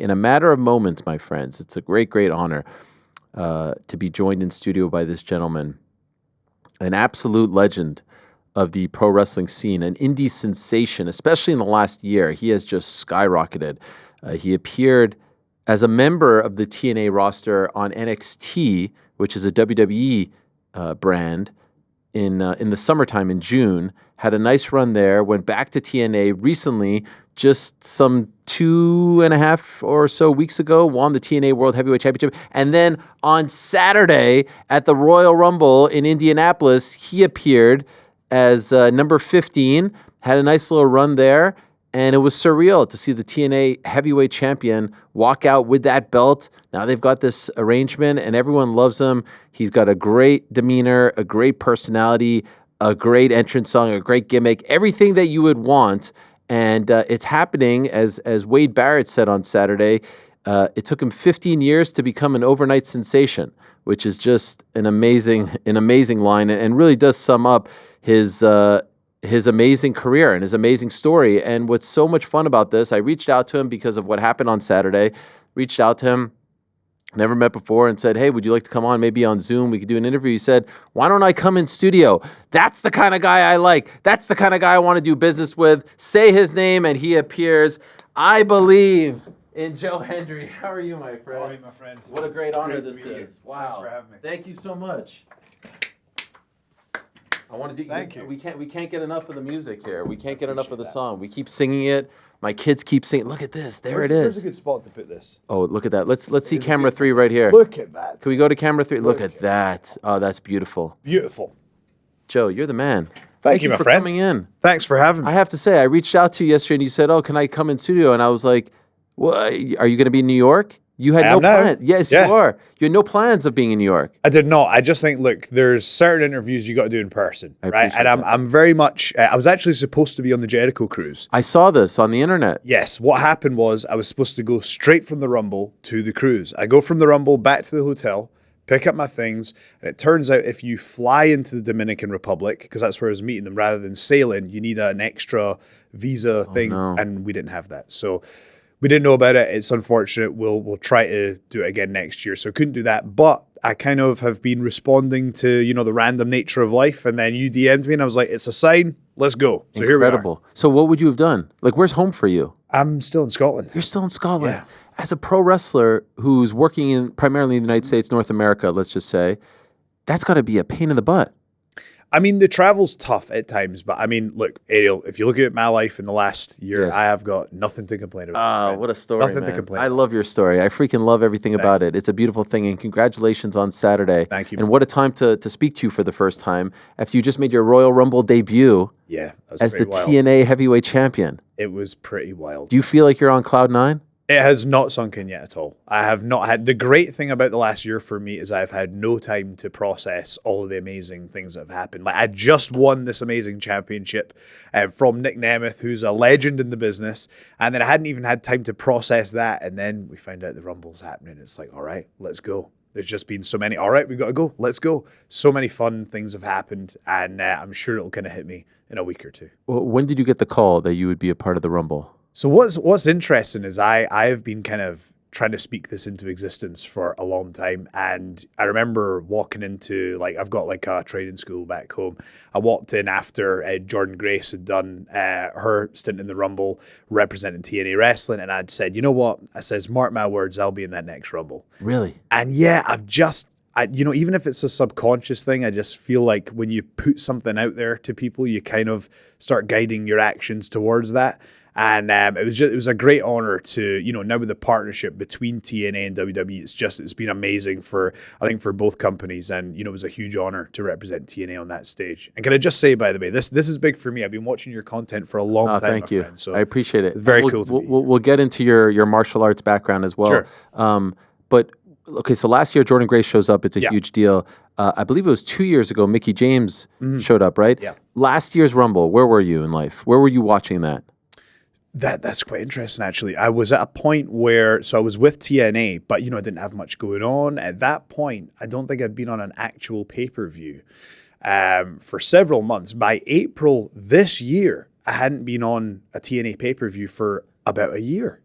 in a matter of moments, my friends. It's a great, great honor to be joined in studio by this gentleman, an absolute legend of the pro wrestling scene, an indie sensation, especially in the last year. He has just skyrocketed. He appeared as a member of the TNA roster on NXT, which is a WWE brand, in the summertime in June. Had a nice run there, went back to TNA recently, just some 2.5 or so weeks ago, won the TNA World Heavyweight Championship. And then on Saturday at the Royal Rumble in Indianapolis, he appeared as number 15, had a nice little run there. And it was surreal to see the TNA heavyweight champion walk out with that belt. Now they've got this arrangement and everyone loves him. He's got a great demeanor, a great personality, a great entrance song, a great gimmick, everything that you would want. And it's happening, as Wade Barrett said on Saturday, it took him 15 years to become an overnight sensation, which is just an amazing line and really does sum up his amazing career and his amazing story. And what's so much fun about this, I reached out to him because of what happened on Saturday, reached out to him, never met before, and said, hey, would you like to come on maybe on Zoom? We could do an interview. He said, why don't I come in studio? That's the kind of guy I like. That's the kind of guy I want to do business with. Say his name and he appears. I believe in Joe Hendry. How are you, my friend? How are you, my friend? What a great honor this is. You. Wow. Thanks for having me. Thank you so much. I want to do. Thank you. We can't get enough of the music here. We can't get enough of the song. We keep singing it. My kids keep singing. Look at this. There it is. Where's a good spot to put this? Oh, look at that. Let's see camera 3 right here. Look at that. Can we go to camera 3? Look at that. Oh, that's beautiful. Beautiful. Joe, you're the man. Thank you, my for friend. coming in. Thanks for having me. I have to say, I reached out to you yesterday and you said, "Oh, can I come in studio?" And I was like, "Well, are you going to be in New York?" You had no plan. Yes, yeah. You are. You had no plans of being in New York. I did not. I just think, look, there's certain interviews you got to do in person, right? And I'm very much. I was actually supposed to be on the Jericho cruise. I saw this on the internet. Yes. What happened was I was supposed to go straight from the Rumble to the cruise. I go from the Rumble back to the hotel, pick up my things, and it turns out if you fly into the Dominican Republic, because that's where I was meeting them, rather than sailing, you need an extra visa thing, and we didn't have that. So we didn't know about it. It's unfortunate. We'll try to do it again next year. So couldn't do that. But I kind of have been responding to, the random nature of life. And then you DM'd me and I was like, it's a sign. Let's go. So here we are. So what would you have done? Like, where's home for you? I'm still in Scotland. You're still in Scotland. Yeah. As a pro wrestler who's working primarily in the United States, North America, let's just say, that's got to be a pain in the butt. I mean, the travel's tough at times, but I mean, look, Ariel, if you look at my life in the last year, I have got nothing to complain about. Oh, what a story, Nothing to complain about. I love your story. I freaking love everything about it. It's a beautiful thing, and congratulations on Saturday. Thank you. And what a time to speak to you for the first time after you just made your Royal Rumble debut as the wild. TNA heavyweight champion. It was pretty wild. Do you feel like you're on cloud 9? It has not sunk in yet at all. I have not had. The great thing about the last year for me is I've had no time to process all of the amazing things that have happened. Like, I just won this amazing championship from Nick Nemeth, who's a legend in the business. And then I hadn't even had time to process that. And then we find out the Rumble's happening. It's like, all right, let's go. There's just been so many. All right, we got to go. Let's go. So many fun things have happened. And I'm sure it'll kind of hit me in a week or two. Well, when did you get the call that you would be a part of the Rumble? So what's interesting is I've been kind of trying to speak this into existence for a long time. And I remember walking into, I've got a training school back home. I walked in after Jordan Grace had done her stint in the Rumble representing TNA Wrestling. And I'd said, you know what? I says, mark my words, I'll be in that next Rumble. Really? And yeah, even if it's a subconscious thing, I just feel like when you put something out there to people, you kind of start guiding your actions towards that. And it was a great honor to, now with the partnership between TNA and WWE, it's been amazing for both companies. And, it was a huge honor to represent TNA on that stage. And can I just say, by the way, this is big for me. I've been watching your content for a long time. Thank you. Friend, so I appreciate it. It's very cool to be. We'll get into your martial arts background as well. Sure. But okay, so last year Jordan Grace shows up. It's a huge deal. I believe it was 2 years ago, Mickie James showed up, right? Yeah. Last year's Rumble, where were you in life? Where were you watching that? That's quite interesting, actually. I was at a point where, so I was with TNA, but, I didn't have much going on. At that point, I don't think I'd been on an actual pay-per-view for several months. By April this year, I hadn't been on a TNA pay-per-view for about a year.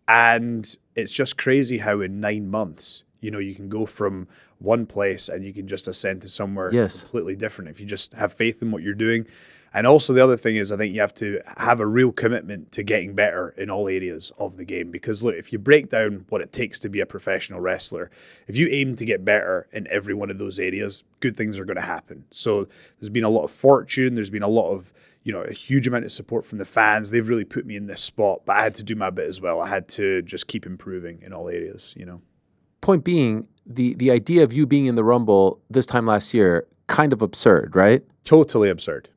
And it's just crazy how in 9 months, you can go from one place and you can just ascend to somewhere completely different if you just have faith in what you're doing. And also the other thing is, I think you have to have a real commitment to getting better in all areas of the game. Because look, if you break down what it takes to be a professional wrestler, if you aim to get better in every one of those areas, good things are going to happen. So there's been a lot of fortune. There's been a lot of, a huge amount of support from the fans. They've really put me in this spot, but I had to do my bit as well. I had to just keep improving in all areas, Point being, the idea of you being in the Rumble this time last year, kind of absurd, right? Totally absurd.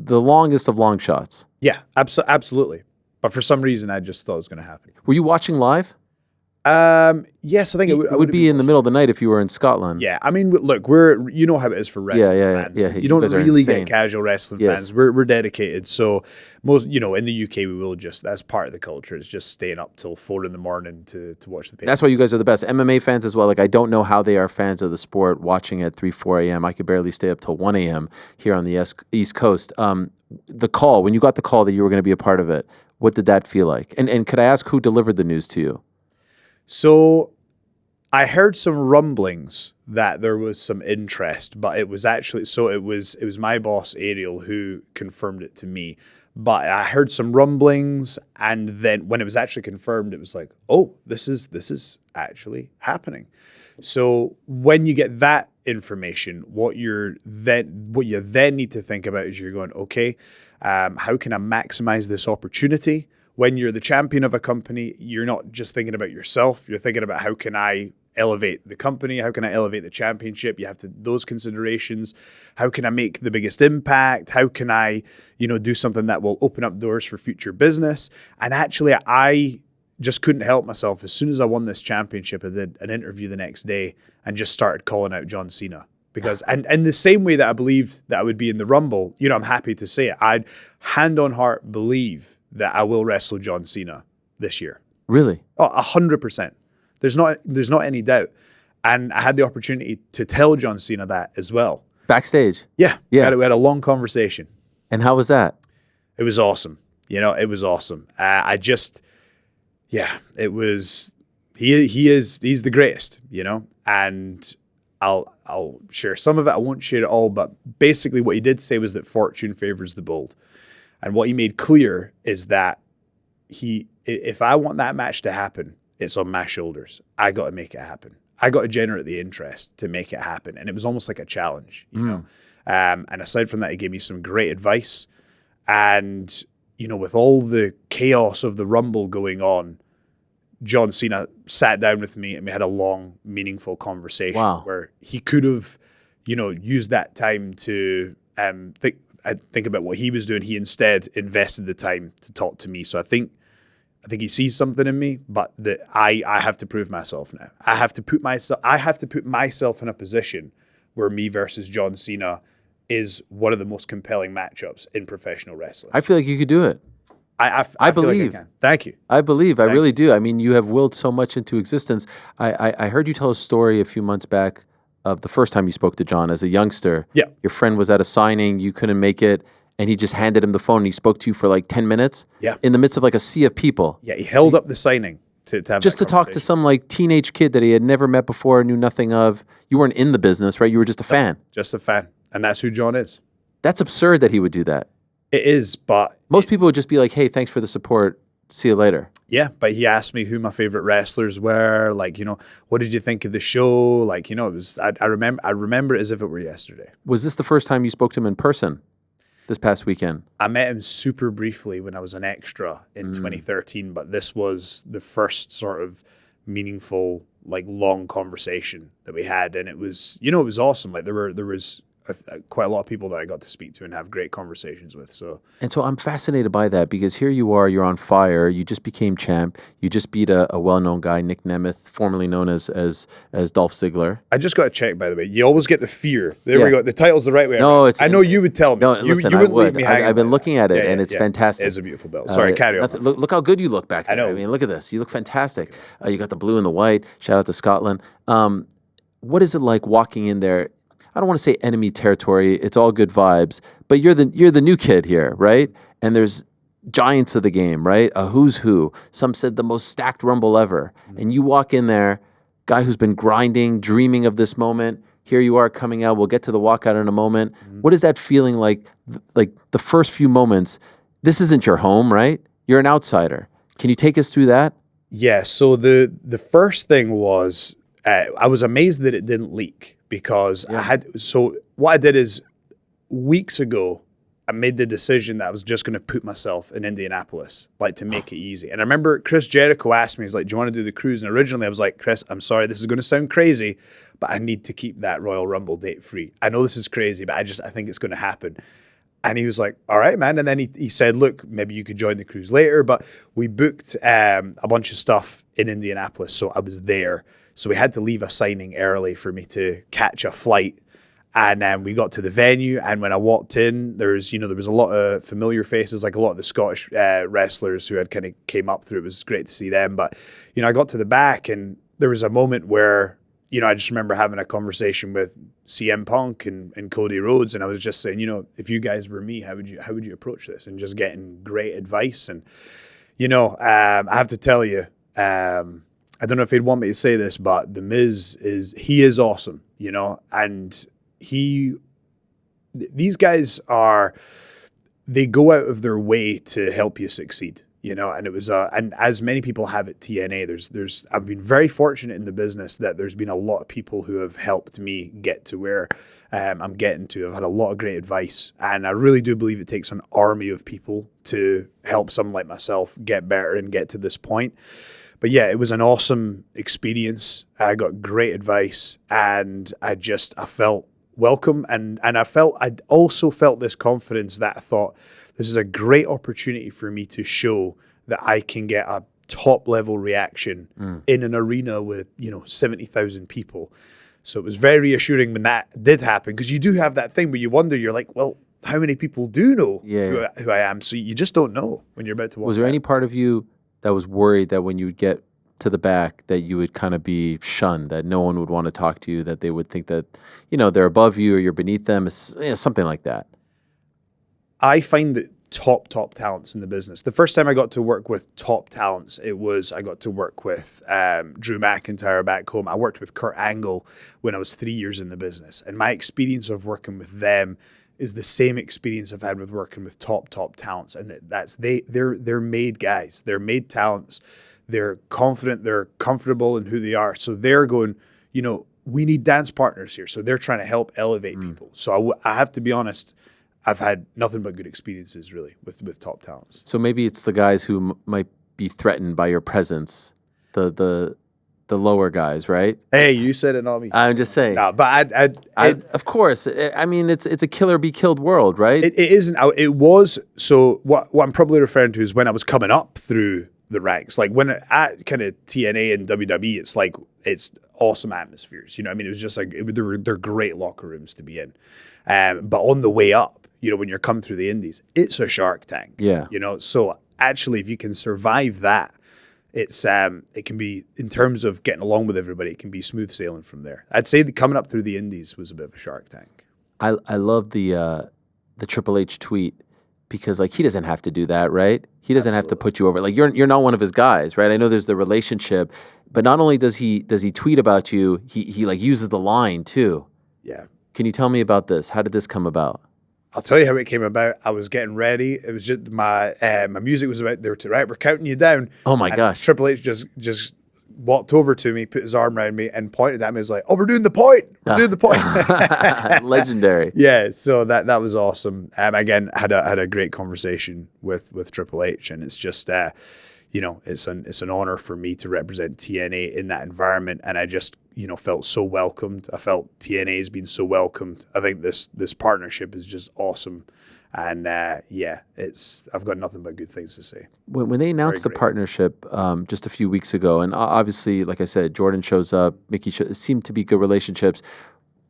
The longest of long shots. Yeah, absolutely. But for some reason, I just thought it was going to happen. Were you watching live? Yes, I think it would be in the middle of the night if you were in Scotland. Yeah, I mean, look, you know how it is for wrestling fans. Yeah, you don't really get casual wrestling fans. We're dedicated. So most, in the UK, we will that's part of the culture. It's just staying up till 4 a.m. to watch the pay. That's why you guys are the best. MMA fans as well. Like, I don't know how they are fans of the sport watching at 3, 4 a.m. I could barely stay up till 1 a.m. here on the East Coast. The call, when you got the call that you were going to be a part of it, what did that feel like? And could I ask who delivered the news to you? So I heard some rumblings that there was some interest, but it was actually, it was my boss, Ariel, who confirmed it to me. But I heard some rumblings, and then when it was actually confirmed, it was like, oh, this is actually happening. So when you get that information, what you then need to think about is you're going, okay, how can I maximize this opportunity? When you're the champion of a company, you're not just thinking about yourself. You're thinking about how can I elevate the company? How can I elevate the championship? You have those considerations. How can I make the biggest impact? How can I, do something that will open up doors for future business? And actually, I just couldn't help myself. As soon as I won this championship, I did an interview the next day and just started calling out John Cena. Because, and the same way that I believed that I would be in the Rumble, I'm happy to say it. I'd hand on heart believe that I will wrestle John Cena this year. Really? Oh, 100%. There's not any doubt. And I had the opportunity to tell John Cena that as well. Backstage? Yeah. We had a long conversation. And how was that? It was awesome. It was awesome. It was, he's the greatest, and I'll share some of it. I won't share it all, but basically what he did say was that fortune favors the bold. And what he made clear is that if I want that match to happen, it's on my shoulders. I got to make it happen. I got to generate the interest to make it happen. And it was almost like a challenge, know. And aside from that, he gave me some great advice. And, with all the chaos of the Rumble going on, John Cena sat down with me and we had a long, meaningful conversation where he could have, used that time to think about what he was doing. He instead invested the time to talk to me. So I think he sees something in me, but that I have to prove myself now. I have to put myself in a position where me versus John Cena is one of the most compelling matchups in professional wrestling. I feel like you could do it. I believe. Like I can. Thank you. I believe. I really do. I mean, you have willed so much into existence. I heard you tell a story a few months back of the first time you spoke to John as a youngster. Yeah. Your friend was at a signing. You couldn't make it. And he just handed him the phone and he spoke to you for like 10 minutes. Yeah. In the midst of like a sea of people. Yeah. He held up the signing to have just to talk to some like teenage kid that he had never met before, knew nothing of. You weren't in the business, right? You were just a fan. Just a fan. And that's who John is. That's absurd that he would do that. It is, but most people would just be like, hey, thanks for the support. See you later. Yeah, but he asked me who my favorite wrestlers were. Like, what did you think of the show? Like, it was, I remember it as if it were yesterday. Was this the first time you spoke to him in person this past weekend? I met him super briefly when I was an extra in 2013, but this was the first sort of meaningful, like long conversation that we had. And it was, it was awesome. Like there was quite a lot of people that I got to speak to and have great conversations with. So I'm fascinated by that because here you are, you're on fire. You just became champ. You just beat a well-known guy, Nick Nemeth, formerly known as Dolph Ziggler. I just got to check, by the way. You always get the fear. There we go. The title's the right way. No, I know you would tell me. No, you listen, wouldn't leave me hanging. I've been looking at it, and it's fantastic. It's a beautiful belt. Sorry, carry on. Look how good you look back there. I know. I mean, look at this. You look fantastic. You got the blue and the white. Shout out to Scotland. What is it like walking in there? I don't want to say enemy territory. It's all good vibes, but you're the new kid here, right? And there's giants of the game, right? A who's who. Some said the most stacked Rumble ever. And you walk in there, guy who's been grinding, dreaming of this moment. Here you are coming out. We'll get to the walkout in a moment. What is that feeling like? Like the first few moments, this isn't your home, right? You're an outsider. Can you take us through that? Yeah. So the first thing was I was amazed that it didn't leak because what I did is weeks ago, I made the decision that I was just going to put myself in Indianapolis, like to make it easy. And I remember Chris Jericho asked me, he's like, do you want to do the cruise? And originally I was like, Chris, I'm sorry, this is going to sound crazy, but I need to keep that Royal Rumble date free. I know this is crazy, but I think it's going to happen. And he was like, all right, man. And then he said, look, maybe you could join the cruise later. But we booked a bunch of stuff in Indianapolis. So I was there. So we had to leave a signing early for me to catch a flight. And then we got to the venue, and when I walked in, there was a lot of familiar faces, like a lot of the Scottish wrestlers who had kind of came up through. It was great to see them. But, I got to the back, and there was a moment where, I just remember having a conversation with CM Punk and Cody Rhodes, and I was just saying, if you guys were me, how would you approach this? And just getting great advice. And, I have to tell you, I don't know if he'd want me to say this, but The Miz he is awesome, and these guys they go out of their way to help you succeed, and it was, and as many people have at TNA, I've been very fortunate in the business that there's been a lot of people who have helped me get to where I'm getting to. I've had a lot of great advice, and I really do believe it takes an army of people to help someone like myself get better and get to this point. But yeah, it was an awesome experience. I got great advice, and I felt welcome, and I also felt this confidence that I thought this is a great opportunity for me to show that I can get a top level reaction in an arena with 70,000 people. So it was very reassuring when that did happen, because you do have that thing where you wonder, you're like, well, how many people do know who I am? So you just don't know when you're about to walk. Was there any part of you that was worried that when you would get to the back that you would kind of be shunned, that no one would want to talk to you, that they would think that, they're above you or you're beneath them, something like that? I find that top talents in the business. The first time I got to work with top talents, I got to work with Drew McIntyre back home. I worked with Kurt Angle when I was 3 years in the business. And my experience of working with them is the same experience I've had with working with top talents. And they're made guys. They're made talents. They're confident, they're comfortable in who they are. So they're going, we need dance partners here. So they're trying to help elevate people. So I have to be honest, I've had nothing but good experiences really with top talents. So maybe it's the guys who might be threatened by your presence, the lower guys, right? Hey, you said it, not me. I'm just saying. No, but of course. I mean, it's a killer be killed world, right? It isn't. It was. So what I'm probably referring to is when I was coming up through the ranks, like when at kind of TNA and WWE, it's awesome atmospheres. It was just like they're great locker rooms to be in. But on the way up, when you're coming through the indies, it's a shark tank. Yeah. So actually, if you can survive that, it can be, in terms of getting along with everybody, it can be smooth sailing from there. I'd say that coming up through the indies was a bit of a shark tank. I love the Triple H tweet, because he doesn't have to do that, right? He doesn't have to put you over. Like you're not one of his guys, right? I know there's the relationship, but not only does he tweet about you, he uses the line too. Yeah. Can you tell me about this? How did this come about? I'll tell you how it came about. I was getting ready. It was just my music was about there to right. We're counting you down. Oh my gosh! Triple H just walked over to me, put his arm around me, and pointed at me. He was like, "Oh, we're doing the point. We're doing the point." Legendary. Yeah. So that was awesome. Again, had a great conversation with Triple H, and it's just it's an honor for me to represent TNA in that environment, and I just felt so welcomed. I felt TNA has been so welcomed. I think this partnership is just awesome, and I've got nothing but good things to say. When they announced the partnership just a few weeks ago, and obviously, like I said, Jordan shows up, Mickey it seemed to be good relationships.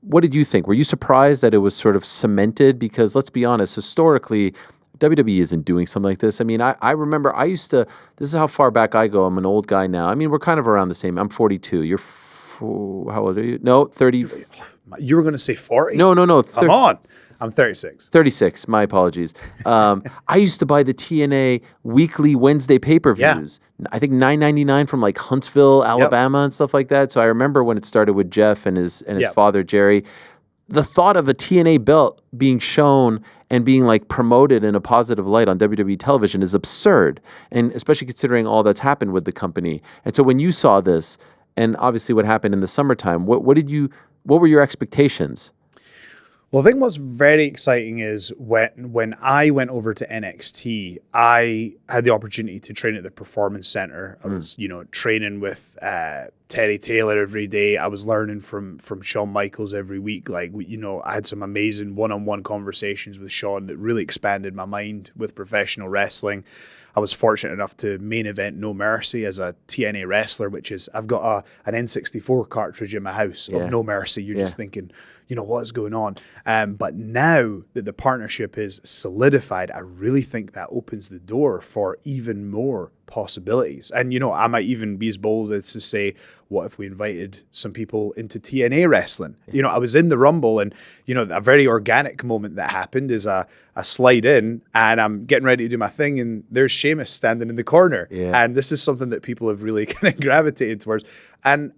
What did you think? Were you surprised that it was sort of cemented? Because let's be honest, historically, WWE isn't doing something like this. I mean, I remember this is how far back I go. I'm an old guy now. I mean, we're kind of around the same. I'm 42. You're, how old are you? No, 30. You were going to say 40? No. Come on. I'm 36. 36, my apologies. I used to buy the TNA weekly Wednesday pay-per-views. I think $9.99 from like Huntsville, Alabama and stuff like that. So I remember when it started with Jeff and his father, Jerry. The thought of a TNA belt being shown and being like promoted in a positive light on WWE television is absurd. And especially considering all that's happened with the company. And so when you saw this, and obviously what happened in the summertime, what were your expectations? Well, I think what's very exciting is when I went over to NXT, I had the opportunity to train at the Performance Center. I was, training with Terry Taylor every day. I was learning from Shawn Michaels every week. Like, I had some amazing one-on-one conversations with Shawn that really expanded my mind with professional wrestling. I was fortunate enough to main event No Mercy as a TNA wrestler, which is, I've got an N64 cartridge in my house of No Mercy. You're just thinking, what's going on? But now that the partnership is solidified, I really think that opens the door for even more possibilities. And, I might even be as bold as to say, what if we invited some people into TNA wrestling? I was in the Rumble and, a very organic moment that happened is I slide in and I'm getting ready to do my thing and there's Sheamus standing in the corner. Yeah. And this is something that people have really kind of gravitated towards. And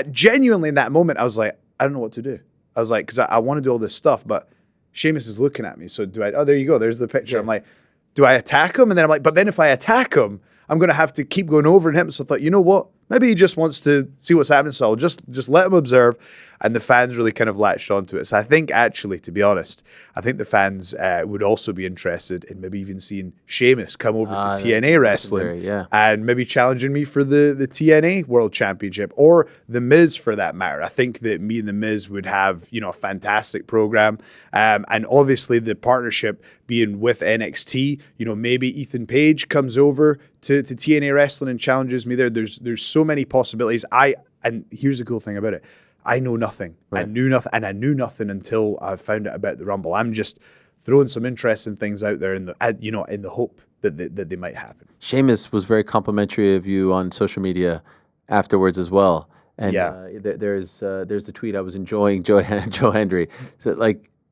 genuinely in that moment, I was like, I don't know what to do. I was like, because I want to do all this stuff, but Sheamus is looking at me. So there you go. There's the picture. Yes. I'm like, do I attack him? And then I'm like, but then if I attack him, I'm going to have to keep going over him. So I thought, you know what? Maybe he just wants to see what's happening. So I'll just let him observe. And the fans really kind of latched onto it. So I think actually, to be honest, I think the fans would also be interested in maybe even seeing Sheamus come over to TNA wrestling and maybe challenging me for the TNA World Championship or The Miz for that matter. I think that me and The Miz would have, a fantastic program. And obviously the partnership being with NXT, maybe Ethan Page comes over to TNA wrestling and challenges me there. There's so many possibilities. And here's the cool thing about it. I know nothing. Right. I knew nothing, and I knew nothing until I found out about the Rumble. I'm just throwing some interesting things out there in the hope that they might happen. Sheamus was very complimentary of you on social media afterwards as well. And there's a tweet I was enjoying Joe Hendry. So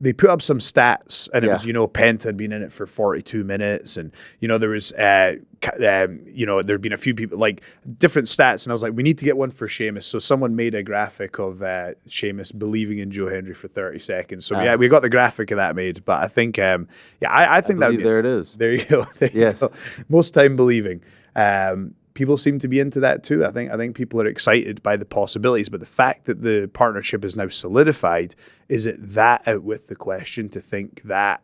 they put up some stats, and it was, Penta had been in it for 42 minutes, and there was there'd been a few people like different stats, and I was like, we need to get one for Sheamus. So someone made a graphic of Sheamus believing in Joe Hendry for 30 seconds. So we got the graphic of that made. But I think I think that there it is. There you go. You go. Most time believing. People seem to be into that too. I think people are excited by the possibilities, but the fact that the partnership is now solidified, is it that out with the question to think that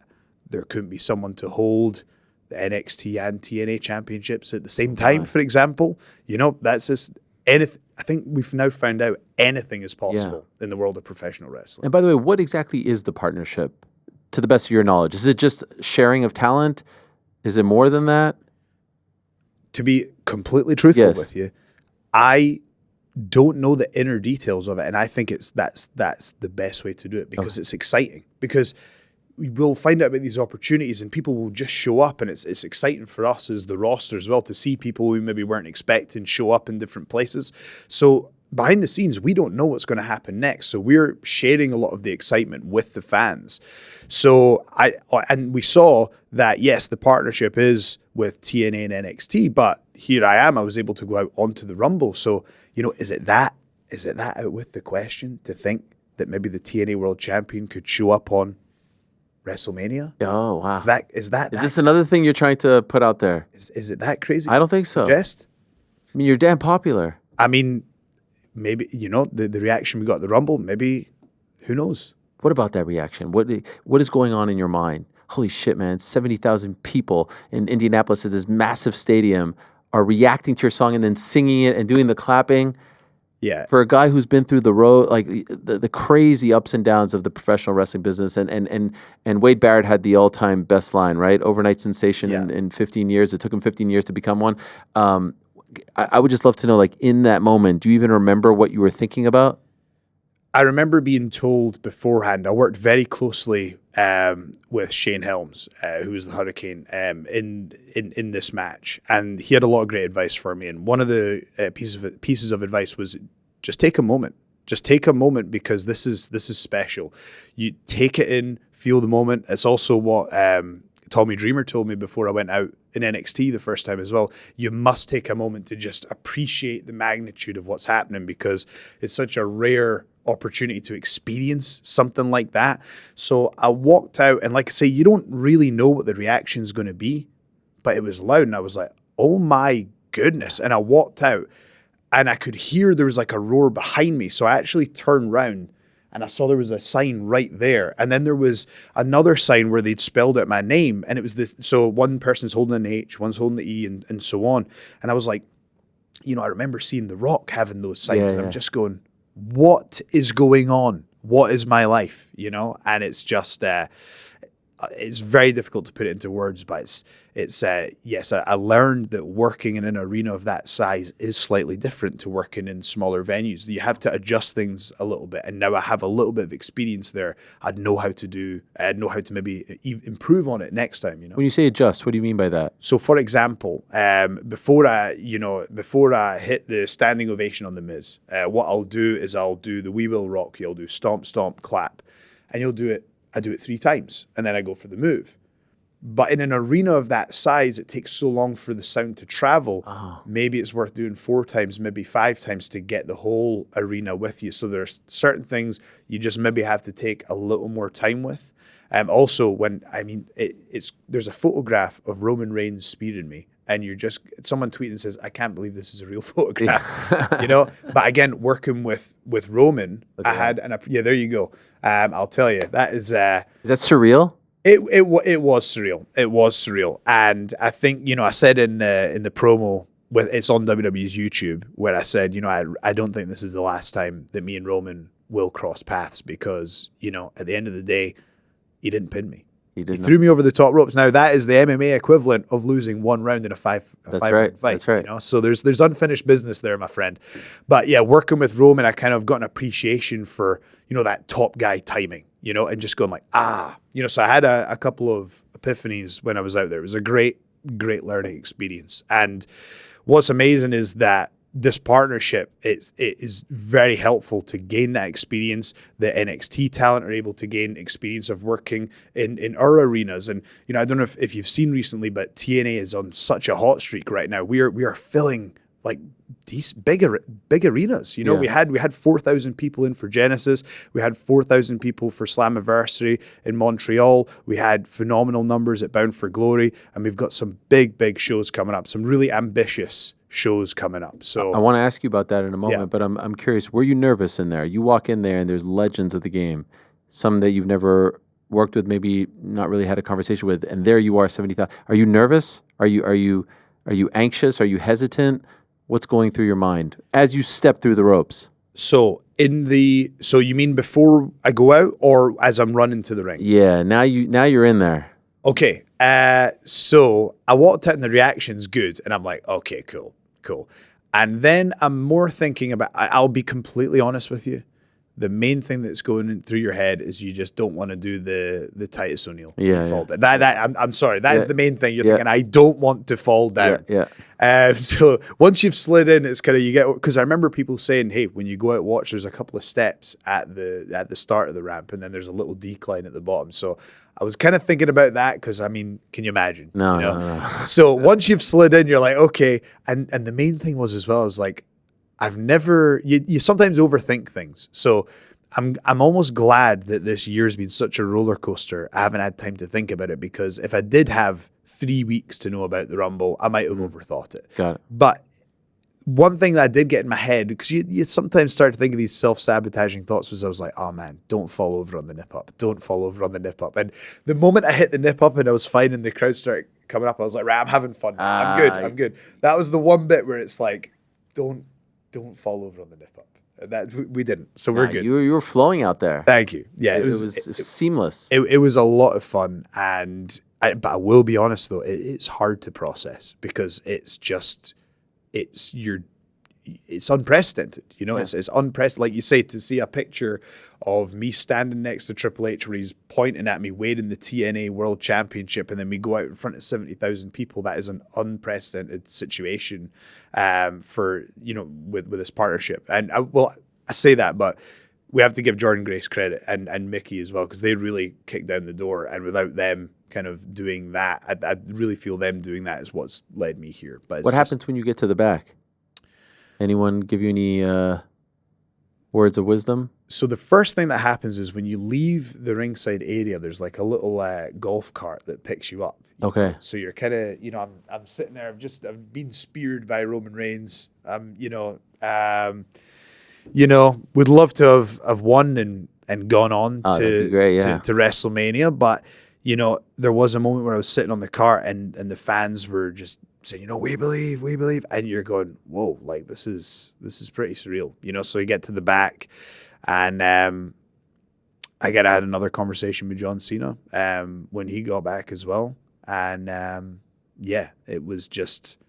there couldn't be someone to hold the NXT and TNA championships at the same time, for example? That's just anything. I think we've now found out anything is possible in the world of professional wrestling. And by the way, what exactly is the partnership, to the best of your knowledge? Is it just sharing of talent? Is it more than that? To be completely truthful with you, I don't know the inner details of it, and I think that's the best way to do it because it's exciting. Because we'll find out about these opportunities, and people will just show up, and it's exciting for us as the roster as well to see people we maybe weren't expecting show up in different places. So behind the scenes, we don't know what's going to happen next. So we're sharing a lot of the excitement with the fans. So we saw that, yes, the partnership is with TNA and NXT, but here I am, I was able to go out onto the Rumble. So, is it that out with the question to think that maybe the TNA World Champion could show up on WrestleMania? Oh, wow. Is this another thing you're trying to put out there? Is it that crazy? I don't think so. Suggest? I mean, you're damn popular. I mean, maybe, the reaction we got at the Rumble, maybe, who knows? What about that reaction? What is going on in your mind? Holy shit, man. 70,000 people in Indianapolis at this massive stadium are reacting to your song and then singing it and doing the clapping. Yeah. For a guy who's been through the road, like the crazy ups and downs of the professional wrestling business, and Wade Barrett had the all-time best line, right? Overnight sensation in 15 years. It took him 15 years to become one. I would just love to know, in that moment, do you even remember what you were thinking about? I remember being told beforehand. I worked very closely with Shane Helms, who was the Hurricane, in this match, and he had a lot of great advice for me. And one of the pieces of advice was just take a moment Just take a moment, because this is special. You take it in, feel the moment. It's also what Tommy Dreamer told me before I went out in NXT the first time as well. You must take a moment to just appreciate the magnitude of what's happening, because it's such a rare opportunity to experience something like that. So I walked out, and like I say, you don't really know what the reaction is going to be, but it was loud, and I was like, oh my goodness. And I walked out, and I could hear there was like a roar behind me. So I actually turned around, and I saw there was a sign right there. And then there was another sign where they'd spelled out my name. And it was this, so one person's holding an H, one's holding the E, and so on. And I was like, I remember seeing The Rock having those signs, and I'm just going, what is going on? What is my life? And it's just, it's very difficult to put it into words, but yes, I learned that working in an arena of that size is slightly different to working in smaller venues. You have to adjust things a little bit, and now I have a little bit of experience there. I'd know how to maybe improve on it next time. When you say adjust, what do you mean by that? So, for example, before I hit the standing ovation on The Miz, what I'll do is I'll do the We Will Rock You. I'll do stomp, stomp, clap, and you'll do it. I do it 3 times, and then I go for the move. But in an arena of that size, it takes so long for the sound to travel. Oh. Maybe it's worth doing 4 times, maybe 5 times to get the whole arena with you. So there's certain things you just maybe have to take a little more time with. Also, there's a photograph of Roman Reigns spearing me, and someone tweeting says, I can't believe this is a real photograph, But again, working with Roman, okay. I had, there you go. I'll tell you, that is that surreal? It was surreal. It was surreal. And I think, I said in the promo, it's on WWE's YouTube, where I said, I don't think this is the last time that me and Roman will cross paths, because, at the end of the day, he didn't pin me. He threw me over the top ropes. Now, that is the MMA equivalent of losing 1 round in a five-round fight. That's right. So there's unfinished business there, my friend. But yeah, working with Roman, I kind of got an appreciation for, that top guy timing, and just going like, So I had a couple of epiphanies when I was out there. It was a great, great learning experience. And what's amazing is that this partnership, it is very helpful to gain that experience. The NXT talent are able to gain experience of working in our arenas. And, I don't know if you've seen recently, but TNA is on such a hot streak right now. We are filling like these big arenas. We had 4,000 people in for Genesis. We had 4,000 people for Slammiversary in Montreal. We had phenomenal numbers at Bound for Glory. And we've got some big shows coming up, some really ambitious shows coming up. So I want to ask you about that in a moment, but I'm curious, were you nervous in there? You walk in there and there's legends of the game, some that you've never worked with, maybe not really had a conversation with, and there you are, 70,000. Are you nervous? Are you anxious? Are you hesitant? What's going through your mind as you step through the ropes? So you mean before I go out, or as I'm running to the ring? Yeah, now you're in there. Okay. So I walked out and the reaction's good, and I'm like, okay, cool. And then I'm more thinking about, I'll be completely honest with you, the main thing that's going through your head is you just don't want to do the Titus O'Neil. I'm sorry. That is the main thing. You're thinking, I don't want to fall down. So once you've slid in, it's kind of, because I remember people saying, hey, when you go out watch, there's a couple of steps at the start of the ramp, and then there's a little decline at the bottom. So I was kind of thinking about that, because, can you imagine? No. So once you've slid in, you're like, okay. And the main thing was as well, I was like, you sometimes overthink things. So I'm almost glad that this year's been such a roller coaster. I haven't had time to think about it, because if I did have 3 weeks to know about the Rumble, I might have overthought it. Got it. But one thing that I did get in my head, because you sometimes start to think of these self-sabotaging thoughts, was I was like, oh man, don't fall over on the nip up. Don't fall over on the nip up. And the moment I hit the nip up and I was fine and the crowd started coming up, I was like, right, I'm having fun. I'm good. That was the one bit where it's like, don't fall over on the nip up. That we didn't, so we're good. You were flowing out there. Thank you. Yeah, it was seamless. It was a lot of fun, but I will be honest though, it's hard to process, because it's unprecedented. It's unprecedented. Like you say, to see a picture of me standing next to Triple H where he's pointing at me weighing the TNA World Championship, and then we go out in front of 70,000 people. That is an unprecedented situation with this partnership. And I say that, but we have to give Jordan Grace credit and Mickey as well, because they really kicked down the door. And without them kind of doing that, I really feel them doing that is what's led me here. But What happens when you get to the back? Anyone give you any words of wisdom? So the first thing that happens is when you leave the ringside area, there's like a little golf cart that picks you up. Okay. So you're kind of, I'm sitting there. I've been speared by Roman Reigns. Would love to have won and gone on to WrestleMania, but there was a moment where I was sitting on the cart and the fans were just saying, we believe, and you're going, whoa, like this is pretty surreal, So you get to the back, and I had another conversation with John Cena when he got back as well, and it was just.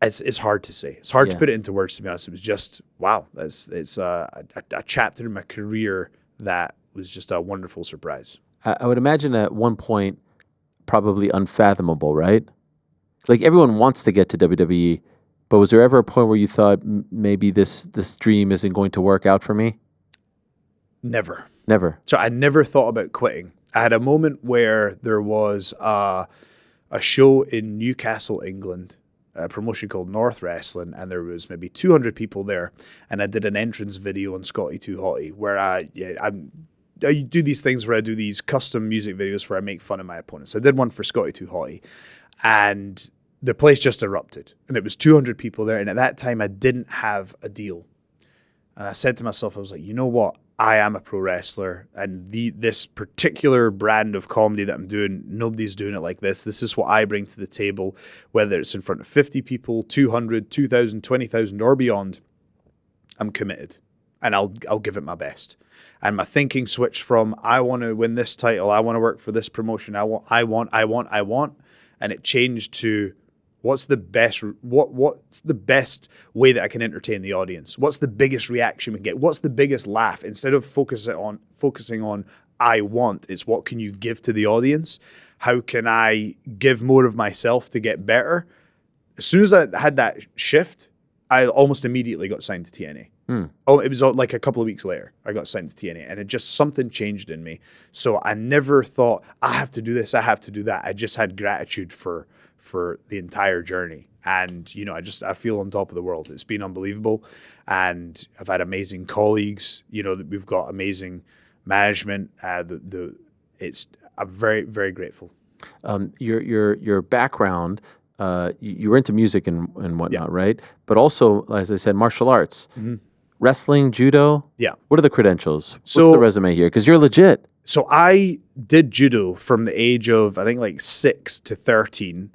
It's hard to say. It's hard to put it into words, to be honest. It was just, wow. It's a chapter in my career that was just a wonderful surprise. I would imagine at one point, probably unfathomable, right? Like everyone wants to get to WWE, but was there ever a point where you thought maybe this dream isn't going to work out for me? Never. So I never thought about quitting. I had a moment where there was a show in Newcastle, England, a promotion called North Wrestling, and there was maybe 200 people there, and I did an entrance video on Scotty 2 Hotty where I do these things where I do these custom music videos where I make fun of my opponents. I did one for Scotty 2 Hotty, and the place just erupted, and it was 200 people there, and at that time I didn't have a deal, and I said to myself, I was like, you know what? I am a pro wrestler, and this particular brand of comedy that I'm doing, nobody's doing it like this. This is what I bring to the table, whether it's in front of 50 people, 200, 2,000, 20,000 or beyond. I'm committed, and I'll give it my best. And my thinking switched from, I want to win this title, I want to work for this promotion, I want, and it changed to, what's the best way that I can entertain the audience? What's the biggest reaction we get? What's the biggest laugh? Instead of focusing on I want, it's what can you give to the audience? How can I give more of myself to get better? As soon as I had that shift, I almost immediately got signed to TNA. Oh, it was like a couple of weeks later, I got signed to TNA, and it just, something changed in me. So I never thought, I have to do this, I have to do that. I just had gratitude for the entire journey. And, I feel on top of the world. It's been unbelievable. And I've had amazing colleagues, we've got amazing management. I'm very, very grateful. Your background, you were into music and whatnot, right? But also, as I said, martial arts, wrestling, judo. Yeah. What are the credentials? What's the resume here? Because you're legit. So I did judo from the age of, I think, like 6 to 13.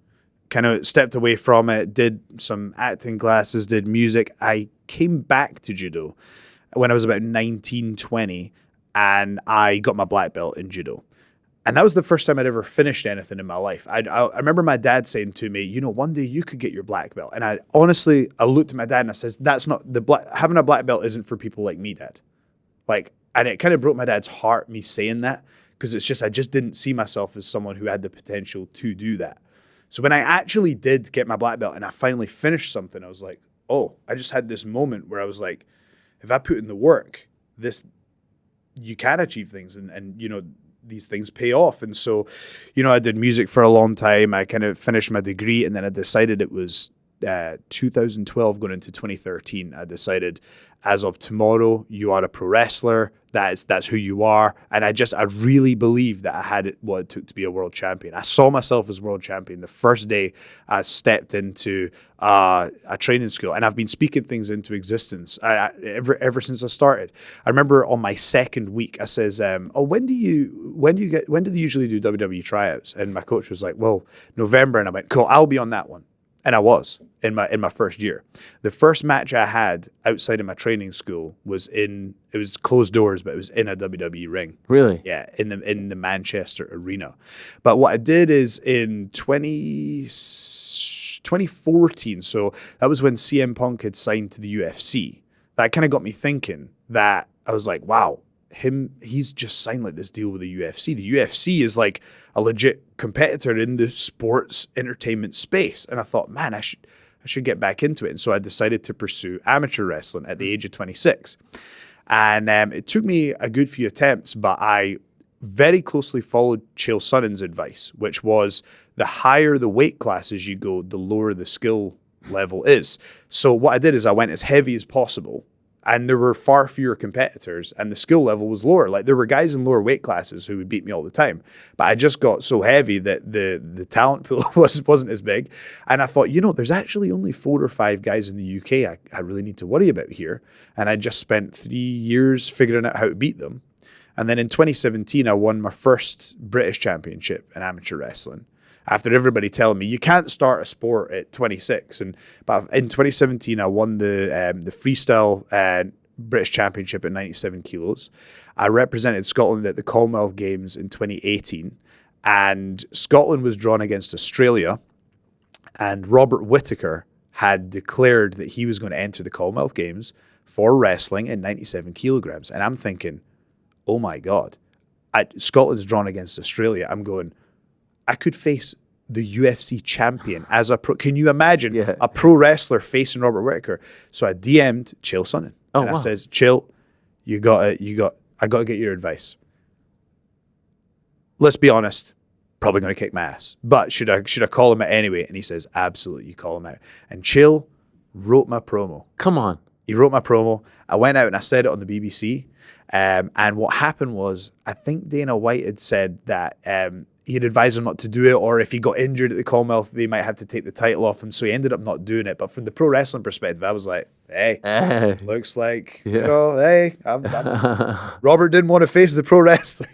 Kind of stepped away from it, did some acting classes, did music. I came back to judo when I was about 19, 20, and I got my black belt in judo. And that was the first time I'd ever finished anything in my life. I remember my dad saying to me, one day you could get your black belt. And I looked at my dad and I says, that's not having a black belt isn't for people like me, Dad. And it kind of broke my dad's heart, me saying that, because it's just, I just didn't see myself as someone who had the potential to do that. So when I actually did get my black belt and I finally finished something, I was like, oh, I just had this moment where I was like, if I put in the work, you can achieve things, and these things pay off. And so, I did music for a long time. I kind of finished my degree, and then I decided it was 2012 going into 2013. I decided, as of tomorrow, you are a pro wrestler. That's who you are. And I really believed that I had what it took to be a world champion. I saw myself as world champion the first day I stepped into a training school, and I've been speaking things into existence ever since I started. I remember on my second week, I says, when do they usually do WWE tryouts? And my coach was like, well, November. And I went, cool, I'll be on that one. And I was in my first year. The first match I had outside of my training school it was closed doors, but it was in a WWE ring. Really? Yeah, in the Manchester arena. But what I did is in 2014, so that was when CM Punk had signed to the UFC. That kind of got me thinking that I was like, wow, he's just signed like this deal with the UFC. The UFC is like a legit competitor in the sports entertainment space. And I thought, man, I should get back into it. And so I decided to pursue amateur wrestling at the age of 26. And it took me a good few attempts, but I very closely followed Chael Sonnen's advice, which was the higher the weight classes you go, the lower the skill level is. So what I did is I went as heavy as possible, and there were far fewer competitors, and the skill level was lower. Like, there were guys in lower weight classes who would beat me all the time, but I just got so heavy that the talent pool wasn't as big. And I thought, there's actually only 4 or 5 guys in the UK I really need to worry about here. And I just spent 3 years figuring out how to beat them. And then in 2017, I won my first British Championship in amateur wrestling, after everybody telling me you can't start a sport at 26. But in 2017, I won the freestyle British Championship at 97 kilos. I represented Scotland at the Commonwealth Games in 2018, and Scotland was drawn against Australia, and Robert Whittaker had declared that he was going to enter the Commonwealth Games for wrestling at 97 kilograms. And I'm thinking, oh my God, Scotland's drawn against Australia. I'm going, I could face the UFC champion as a pro. Can you imagine a pro wrestler facing Robert Whittaker? So I DM'd Chael Sonnen. I says, Chael, I got to get your advice. Let's be honest, probably going to kick my ass, but should I call him out anyway? And he says, absolutely, you call him out. And Chael wrote my promo. Come on. He wrote my promo. I went out and I said it on the BBC. And what happened was, I think Dana White had said that he'd advised him not to do it, or if he got injured at the Commonwealth, they might have to take the title off him. So he ended up not doing it. But from the pro wrestling perspective, I was like, hey. Looks like, hey, Robert didn't want to face the pro wrestler,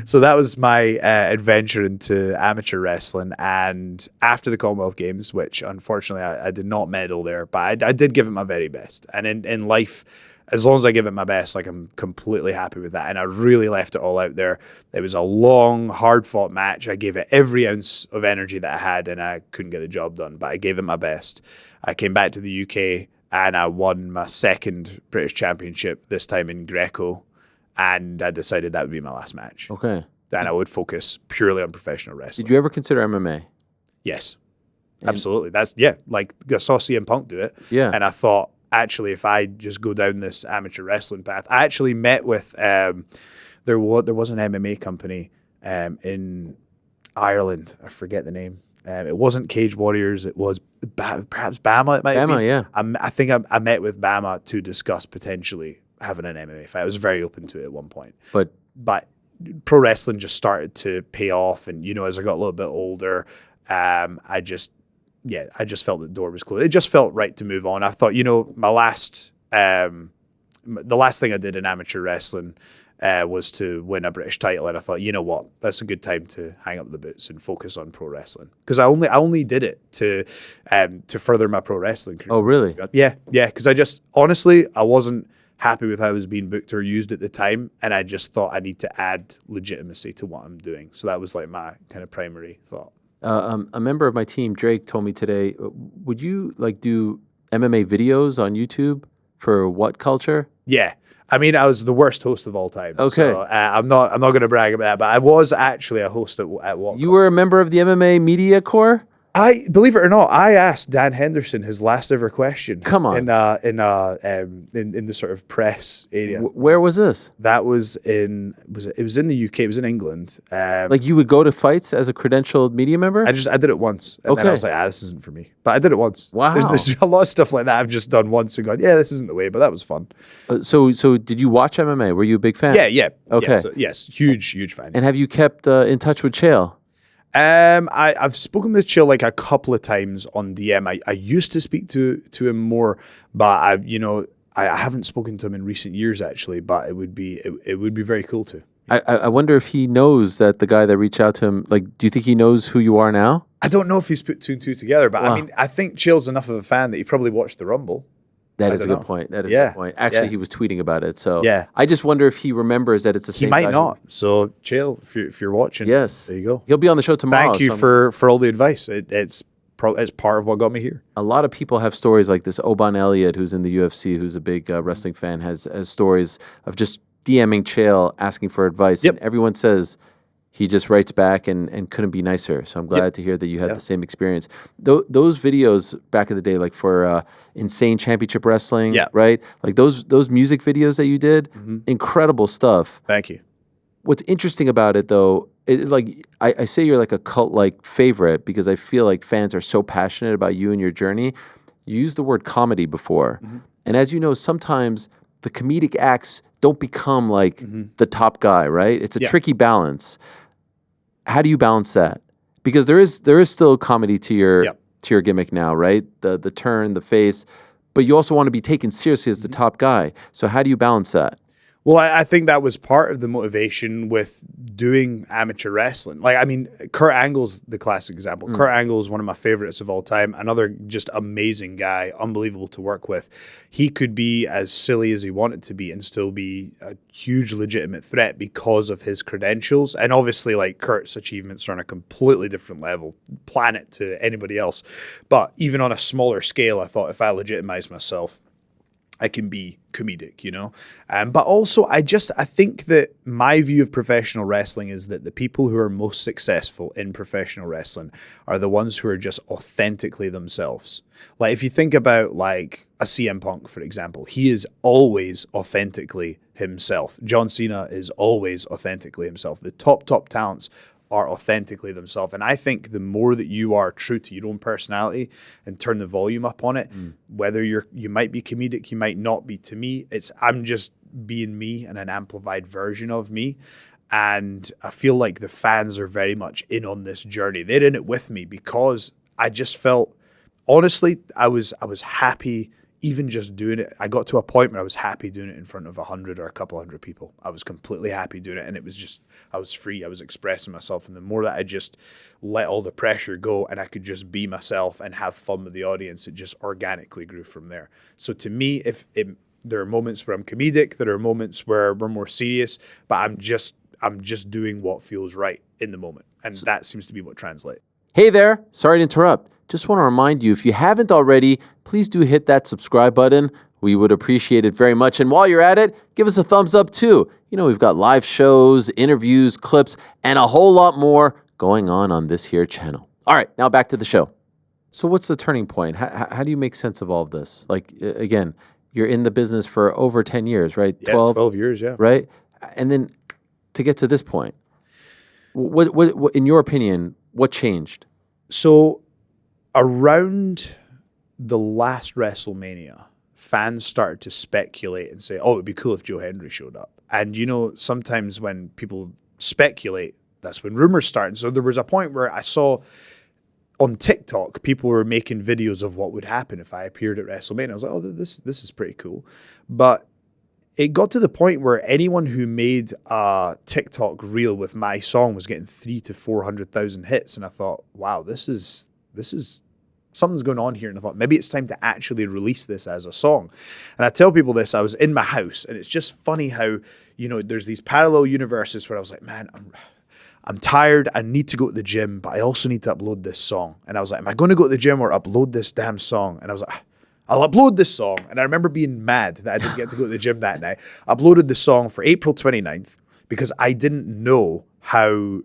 So that was my adventure into amateur wrestling. And after the Commonwealth Games, which unfortunately I did not medal there, but I did give it my very best. And in life, as long as I give it my best, I'm completely happy with that. And I really left it all out there. It was a long, hard-fought match. I gave it every ounce of energy that I had, and I couldn't get the job done, but I gave it my best. I came back to the UK, and I won my second British Championship, this time in Greco, and I decided that would be my last match. Okay. And I would focus purely on professional wrestling. Did you ever consider MMA? Yes, absolutely. I saw CM Punk do it, and I thought, actually, if I just go down this amateur wrestling path, I actually met with, there was an MMA company in Ireland. I forget the name. It wasn't Cage Warriors. It was perhaps Bama. It might be. Bama, yeah. I think I met with Bama to discuss potentially having an MMA fight. I was very open to it at one point. But pro wrestling just started to pay off. And, as I got a little bit older, I just felt the door was closed. It just felt right to move on. I thought, the last thing I did in amateur wrestling was to win a British title, and I thought, what, that's a good time to hang up the boots and focus on pro wrestling, because I only did it to further my pro wrestling career. Oh, really? Yeah, because I wasn't happy with how I was being booked or used at the time, and I just thought I need to add legitimacy to what I'm doing. So that was my kind of primary thought. A member of my team, Drake, told me today, would you do MMA videos on YouTube for What Culture? Yeah. I mean, I was the worst host of all time. Okay. So I'm not going to brag about that, but I was actually a host at What Culture. You were a member of the MMA Media Corps? Believe it or not, I asked Dan Henderson his last ever question. Come on. In the sort of press area. Where was this? That was it was in the UK. It was in England. You would go to fights as a credentialed media member? I did it once, and then I was like, this isn't for me. But I did it once. Wow. There's a lot of stuff like that I've just done once and gone, this isn't the way. But that was fun. So did you watch MMA? Were you a big fan? Yeah. Okay. Yes, huge fan. And have you kept in touch with Chael? I've spoken with Chael a couple of times on DM. I used to speak to him more, but I haven't spoken to him in recent years actually. But it would be very cool to. I wonder if he knows that the guy that reached out to him. Do you think he knows who you are now? I don't know if he's put 2 and 2 together, but wow. I mean, I think Chael's enough of a fan that he probably watched the Rumble. That is a good point. That is a good point. Actually, he was tweeting about it. So I just wonder if he rememers that it's the same guy. He might not. So, Chael, if you're watching, yes, there you go. He'll be on the show tomorrow. Thank you for all the advice. It's part of what got me here. A lot of people have stories like this. Oban Elliott, who's in the UFC, who's a big wrestling fan, has stories of just DMing Chael, asking for advice. Yep. And everyone says he just writes back and couldn't be nicer. So I'm glad to hear that you had Yeah. the same experience. Those videos back in the day, like for Insane Championship Wrestling, Yeah. right? Like those music videos that you did, incredible stuff. Thank you. What's interesting about it, though, is like I say you're like a cult-like favorite because I feel like fans are so passionate about you and your journey. You used the word comedy before. And as you know, sometimes the comedic acts don't become like the top guy, right? It's a tricky balance. How do you balance that? Because there is still comedy to your gimmick now, right? The turn, the face, but you also want to be taken seriously as the top guy. So how do you balance that? Well, I think that was part of the motivation with doing amateur wrestling. Like, I mean, Kurt Angle's the classic example. Kurt Angle is one of my favorites of all time. Another just amazing guy, unbelievable to work with. He could be as silly as he wanted to be and still be a huge legitimate threat because of his credentials. And obviously, like, Kurt's achievements are on a completely different level, planet to anybody else. But even on a smaller scale, I thought if I legitimize myself, I can be comedic, you know? But also, I think that my view of professional wrestling is that the people who are most successful in professional wrestling are the ones who are just authentically themselves. Like, if you think about, like, a CM Punk, for example, he is always authentically himself. John Cena is always authentically himself. The top talents are authentically themselves. And I think the more that you are true to your own personality and turn the volume up on it, whether you might be comedic, you might not be. To me, I'm just being me and an amplified version of me. And I feel like the fans are very much in on this journey. They're in it with me because I just felt, honestly, I was happy even just doing it. I got to a point where I was happy doing it in front of 100 or a couple hundred people. I was completely happy doing it. And it was just, I was free. I was expressing myself. And the more that I just let all the pressure go and I could just be myself and have fun with the audience, it just organically grew from there. So to me, there are moments where I'm comedic, there are moments where we're more serious, but I'm just doing what feels right in the moment. And that seems to be what translates. Hey there, sorry to interrupt. Just want to remind you, if you haven't already, please do hit that subscribe button. We would appreciate it very much. And while you're at it, give us a thumbs up too. You know, we've got live shows, interviews, clips, and a whole lot more going on this here channel. All right, now back to the show. So what's the turning point? How do you make sense of all of this? Like, again, you're in the business for over 10 years, right? Yeah, 12 years, yeah. Right? And then to get to this point, what in your opinion, what changed? So around the last WrestleMania, fans started to speculate and say, oh, it'd be cool if Joe Hendry showed up. And, you know, sometimes when people speculate, that's when rumors start. And so there was a point where I saw on TikTok, people were making videos of what would happen if I appeared at WrestleMania. I was like, oh, this is pretty cool. But it got to the point where anyone who made a TikTok reel with my song was getting 300,000 to 400,000 hits. And I thought, wow, this is something's going on here. And I thought, maybe it's time to actually release this as a song. And I tell people this, I was in my house, and it's just funny how, you know, there's these parallel universes where I was like, man, I'm tired. I need to go to the gym, but I also need to upload this song. And I was like, am I going to go to the gym or upload this damn song? And I was like, I'll upload this song. And I remember being mad that I didn't get to go to the gym that night. I uploaded the song for April 29th because I didn't know how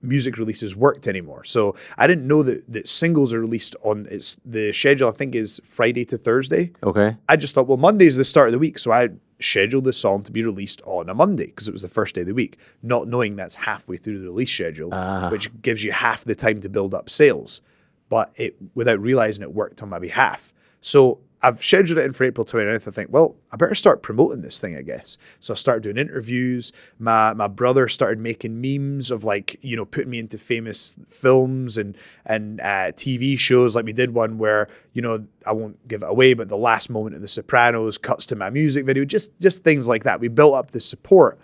music releases worked anymore. So I didn't know that singles are released on, the schedule I think is Friday to Thursday. Okay. I just thought, well, Monday is the start of the week. So I scheduled the song to be released on a Monday because it was the first day of the week, not knowing that's halfway through the release schedule, which gives you half the time to build up sales. But it, without realizing it, worked on my behalf. So I've scheduled it in for April 29th. I think, well, I better start promoting this thing, I guess. So I started doing interviews. My brother started making memes of, like, you know, putting me into famous films and TV shows. Like, we did one where, you know, I won't give it away, but the last moment of The Sopranos cuts to my music video. Just things like that. We built up the support.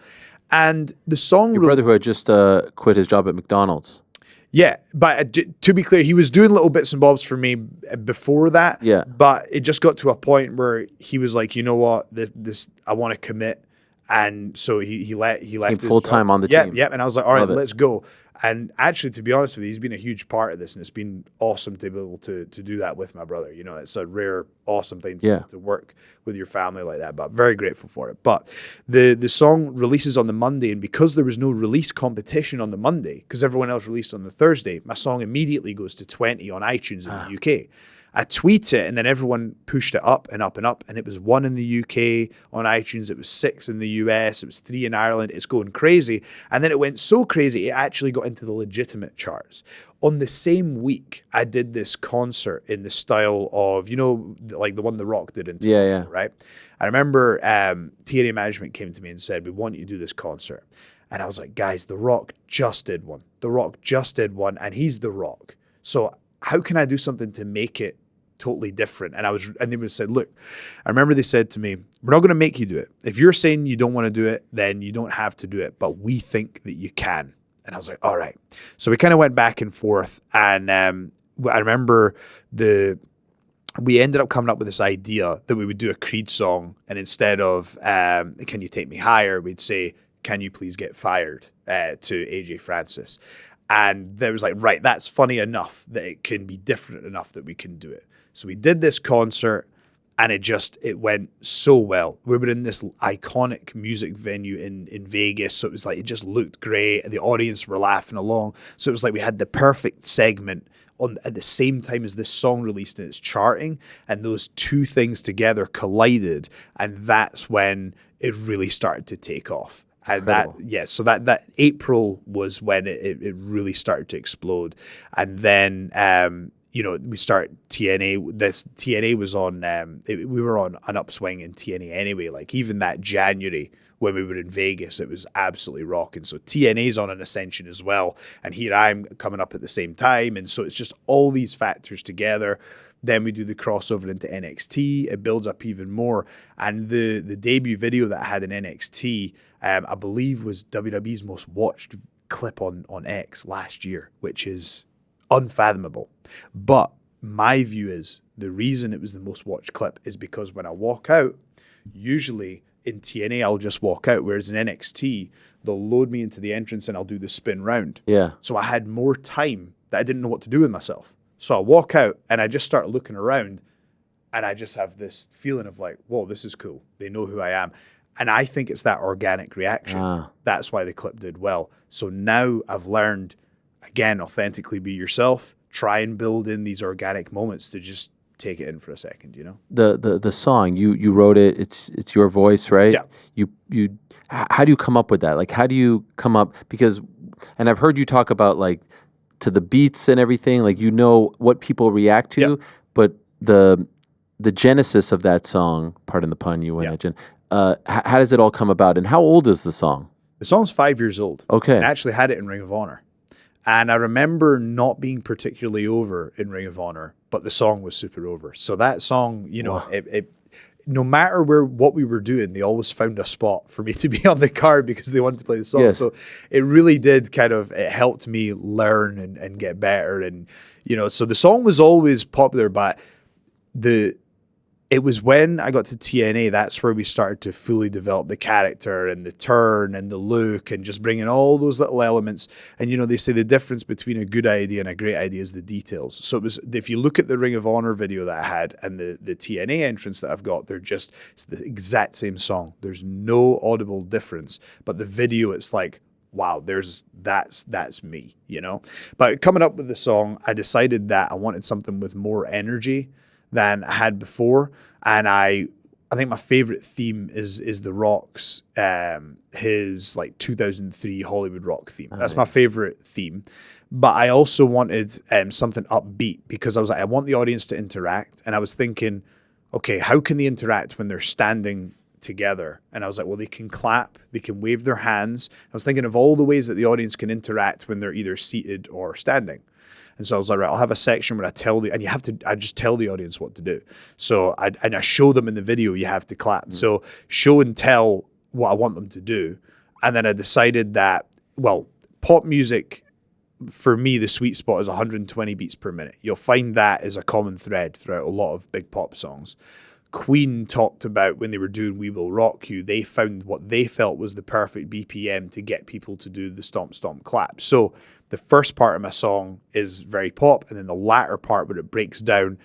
And the song... Your brother who had just quit his job at McDonald's. Yeah, but to be clear, he was doing little bits and bobs for me before that. Yeah. But it just got to a point where he was like, you know what, this I want to commit, and so he left his full time job. on the team. Yeah, and I was like, all right, let's go. And actually, to be honest with you, he's been a huge part of this, and it's been awesome to be able to do that with my brother. You know, it's a rare, awesome thing to, be able to work with your family like that, but very grateful for it. But the song releases on the Monday, and because there was no release competition on the Monday, because everyone else released on the Thursday, my song immediately goes to 20 on iTunes in the UK. I tweet it, and then everyone pushed it up and up and up, and it was 1 in the UK on iTunes, it was 6 in the US, it was 3 in Ireland. It's going crazy. And then it went so crazy, it actually got into the legitimate charts. On the same week, I did this concert in the style of, you know, like the one The Rock did in Toronto, right? I remember TNA management came to me and said, we want you to do this concert. And I was like, guys, The Rock just did one. The Rock just did one, and he's The Rock. So how can I do something to make it totally different? And they would said, look, I remember they said to me, we're not going to make you do it. If you're saying you don't want to do it, then you don't have to do it, but we think that you can. And I was like, all right. So we kind of went back and forth, and I remember we ended up coming up with this idea that we would do a Creed song, and instead of Can You Take Me Higher, we'd say, Can You Please Get Fired, to AJ Francis. And there was like, right, that's funny enough that it can be different enough that we can do it. So we did this concert, and it went so well. We were in this iconic music venue in Vegas. So it was like, it just looked great. The audience were laughing along. So it was like we had the perfect segment on at the same time as this song released and it's charting. And those two things together collided. And that's when it really started to take off. And so that April was when it really started to explode. And then, we start TNA. This TNA was on, we were on an upswing in TNA anyway. Like even that January when we were in Vegas, it was absolutely rocking. So TNA's on an ascension as well. And here I'm coming up at the same time. And so it's just all these factors together. Then we do the crossover into NXT. It builds up even more. And the debut video that I had in NXT, I believe was WWE's most watched clip on X last year, which is unfathomable. But my view is the reason it was the most watched clip is because when I walk out, usually in TNA, I'll just walk out, whereas in NXT, they'll load me into the entrance and I'll do the spin round. Yeah. So I had more time that I didn't know what to do with myself. So I walk out and I just start looking around and I just have this feeling of like, whoa, this is cool. They know who I am. And I think it's that organic reaction. That's why the clip did well. So now I've learned, again, authentically be yourself. Try and build in these organic moments to just take it in for a second, you know? The song, you wrote it, it's your voice, right? Yeah. You how do you come up with that? Like how do you come up, because, and I've heard you talk about like to the beats and everything, like you know what people react to, but the genesis of that song, pardon the pun, you went at Jen, how does it all come about, and how old is the song? The song's 5 years old. Okay. I actually had it in Ring of Honor. And I remember not being particularly over in Ring of Honor, but the song was super over. So that song, you know, it no matter what we were doing, they always found a spot for me to be on the card because they wanted to play the song. Yes. So it really did it helped me learn and get better. And, you know, so the song was always popular, but it was when I got to TNA, that's where we started to fully develop the character and the turn and the look and just bring in all those little elements. And, you know, they say the difference between a good idea and a great idea is the details. So it was, if you look at the Ring of Honor video that I had and the TNA entrance that I've got, it's the exact same song. There's no audible difference. But the video, it's like, wow, that's me, you know? But coming up with the song, I decided that I wanted something with more energy than I had before. And I think my favorite theme is The Rock's, his like 2003 Hollywood Rock theme. That's my favorite theme. But I also wanted something upbeat because I was like, I want the audience to interact. And I was thinking, okay, how can they interact when they're standing together? And I was like, well, they can clap, they can wave their hands. I was thinking of all the ways that the audience can interact when they're either seated or standing. And so I was like, right, I'll have a section where I just tell the audience what to do. So I show them in the video, you have to clap. Mm-hmm. So show and tell what I want them to do. And then I decided that, well, pop music, for me, the sweet spot is 120 beats per minute. You'll find that is a common thread throughout a lot of big pop songs. Queen talked about when they were doing We Will Rock You, they found what they felt was the perfect BPM to get people to do the stomp, stomp, clap. So the first part of my song is very pop, and then the latter part where it breaks down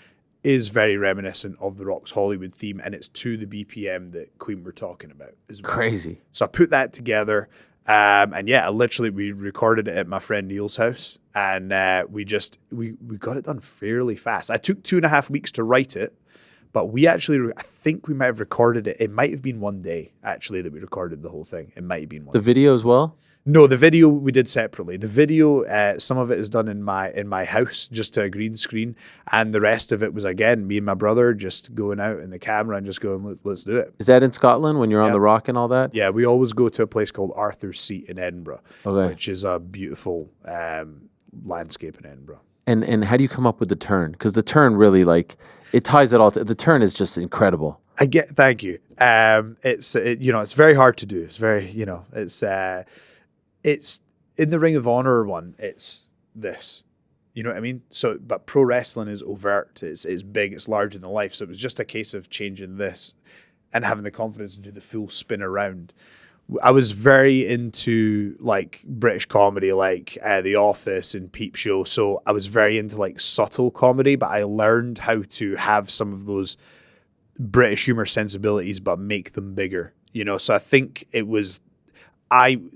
is very reminiscent of the Rock's Hollywood theme, and it's to the BPM that Queen were talking about as well. Crazy. So I put that together, and yeah, we recorded it at my friend Neil's house, and we got it done fairly fast. I took 2.5 weeks to write it, but I think we might have recorded it. It might have been one day, actually, that we recorded the whole thing. It might have been one. The video as well? No, the video we did separately. The video, some of it is done in my house, just to a green screen, and the rest of it was, again, me and my brother just going out in the camera and just going, let's do it. Is that in Scotland when you're on the Rock and all that? Yeah, we always go to a place called Arthur's Seat in Edinburgh, which is a beautiful landscape in Edinburgh. And how do you come up with the turn? Because the turn really, like, it ties it all. The turn is just incredible. Thank you. It's very hard to do. It's very, it's in the Ring of Honor one. It's this, you know what I mean? So, but pro wrestling is overt. It's big. It's larger than life. So it was just a case of changing this and having the confidence to do the full spin around. I was very into like British comedy, like The Office and Peep Show. So I was very into like subtle comedy, but I learned how to have some of those British humor sensibilities, but make them bigger, So I think it was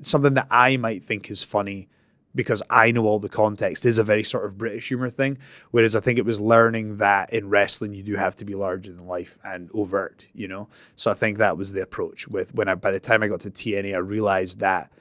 something that I might think is funny because I know all the context is a very sort of British humor thing. Whereas I think it was learning that in wrestling, you do have to be larger than life and overt, So I think that was the approach by the time I got to TNA, I realized that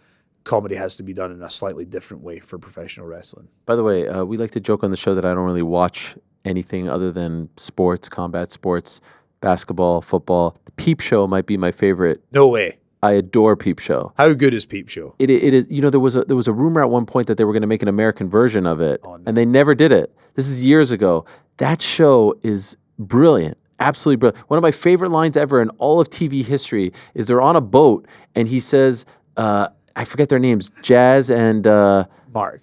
comedy has to be done in a slightly different way for professional wrestling. By the way, we like to joke on the show that I don't really watch anything other than sports, combat sports, basketball, football. The Peep Show might be my favorite. No way. I adore Peep Show. How good is Peep Show? It is. There was a rumor at one point that they were going to make an American version of it, and they never did it. This is years ago. That show is brilliant, absolutely brilliant. One of my favorite lines ever in all of TV history is they're on a boat, and he says, I forget their names, Jazz and Mark.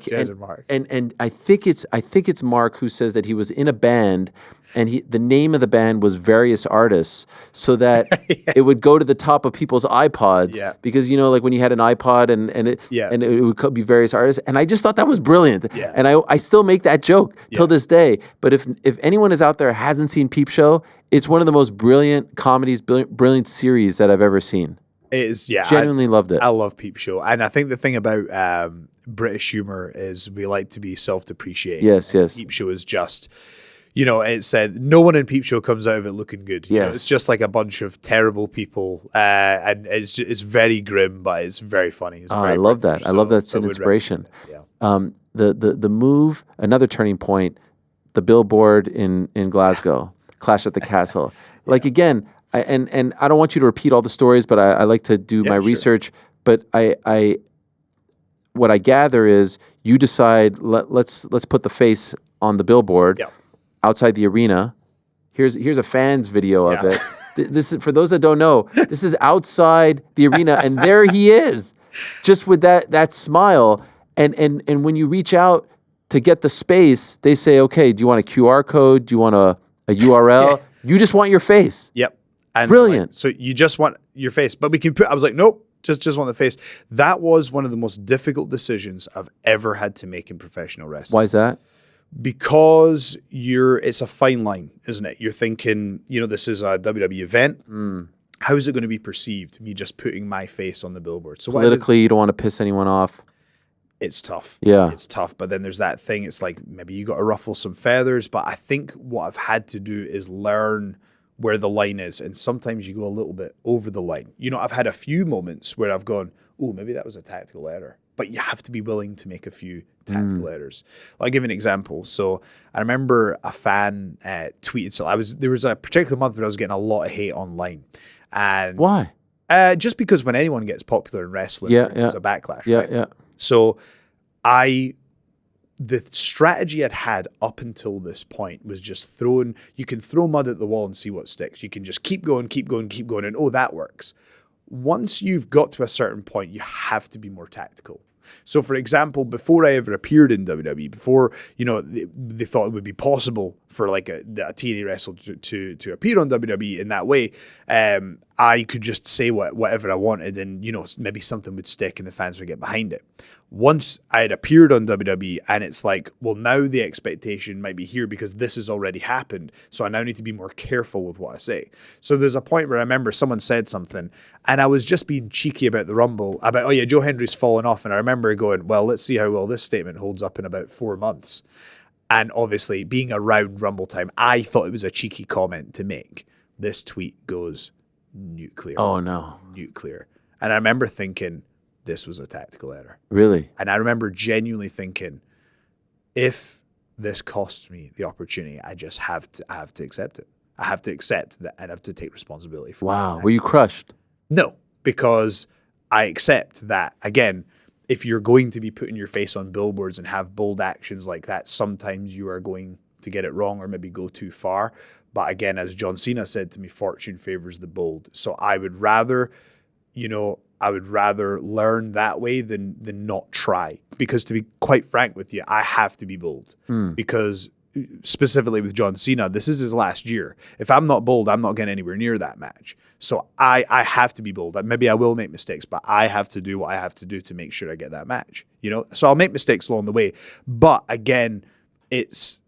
Jazz and Mark. And I think it's Mark who says that he was in a band, and the name of the band was Various Artists, so that it would go to the top of people's iPods. Yeah. Because like when you had an iPod and it would be Various Artists, and I just thought that was brilliant. Yeah. And I still make that joke till this day. But if anyone is out there hasn't seen Peep Show, it's one of the most brilliant comedies, brilliant series that I've ever seen. It is, yeah. Genuinely loved it. I love Peep Show. And I think the thing about British humor is we like to be self-deprecating. Yes. Peep Show is just, it said no one in Peep Show comes out of it looking good. Yes. It's just like a bunch of terrible people. And it's very grim, but it's very funny. It's very I love British, that. I love that's an inspiration. Yeah. The move, another turning point, the billboard in Glasgow, Clash at the Castle. Like, again, and I don't want you to repeat all the stories, but I like to do my research. But what I gather is you decide let's put the face on the billboard outside the arena. Here's a fan's video of it. This is, for those that don't know, this is outside the arena, and there he is, just with that smile. And when you reach out to get the space, they say, okay, do you want a QR code? Do you want a URL? You just want your face. Yep. And brilliant. So you just want your face, but I was like, nope, just want the face. That was one of the most difficult decisions I've ever had to make in professional wrestling. Why is that? Because it's a fine line, isn't it? You're thinking, this is a WWE event. How is it going to be perceived, me just putting my face on the billboard? So politically, you don't want to piss anyone off. It's tough. Yeah. It's tough. But then there's that thing. It's like maybe you got to ruffle some feathers. But I think what I've had to do is learn where the line is. And sometimes you go a little bit over the line. I've had a few moments where I've gone, oh, maybe that was a tactical error. But you have to be willing to make a few tactical errors. I'll give you an example. So I remember a fan tweeted. So there was a particular month where I was getting a lot of hate online. And why? Just because when anyone gets popular in wrestling, there's a backlash. Right? Yeah. So the strategy I'd had up until this point was just you can throw mud at the wall and see what sticks. You can just keep going, and that works. Once you've got to a certain point, you have to be more tactical. So, for example, before I ever appeared in WWE, before, they thought it would be possible for like a TNA wrestler to appear on WWE in that way, I could just say whatever I wanted, and maybe something would stick and the fans would get behind it. Once I had appeared on WWE, and it's like, well, now the expectation might be here because this has already happened, so I now need to be more careful with what I say. So there's a point where I remember someone said something, and I was just being cheeky about the Rumble, about, oh yeah, Joe Hendry's fallen off, and I remember going, well, let's see how well this statement holds up in about 4 months. And obviously, being around Rumble time, I thought it was a cheeky comment to make. This tweet goes nuclear. Oh, no. Nuclear. And I remember thinking, this was a tactical error. Really? And I remember genuinely thinking, if this costs me the opportunity, I just have to accept it. I have to accept that and have to take responsibility for it. Wow. Were you crushed? No, because I accept that, again, if you're going to be putting your face on billboards and have bold actions like that, sometimes you are going to get it wrong or maybe go too far. But again, as John Cena said to me, fortune favors the bold. So I would rather, learn that way than not try. Because to be quite frank with you, I have to be bold. Because specifically with John Cena, this is his last year. If I'm not bold, I'm not getting anywhere near that match. So I have to be bold. Maybe I will make mistakes, but I have to do what I have to do to make sure I get that match. So I'll make mistakes along the way. But again, it's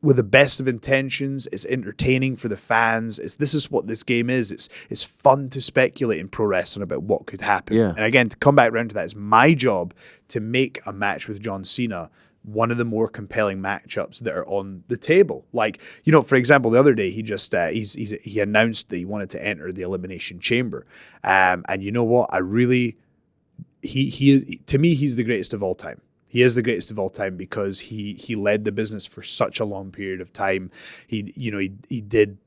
with the best of intentions. It's entertaining for the fans. This is what this game is. It's fun to speculate in pro wrestling about what could happen. Yeah. And again, to come back around to that, it's my job to make a match with John Cena one of the more compelling matchups that are on the table. Like, for example, the other day he just he announced that he wanted to enter the Elimination Chamber. And you know what? I really to me, he's the greatest of all time. He is the greatest of all time because he led the business for such a long period of time. He did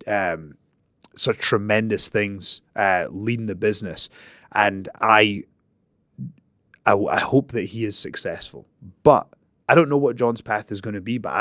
such tremendous things leading the business, and I hope that he is successful. But I don't know what John's path is going to be, but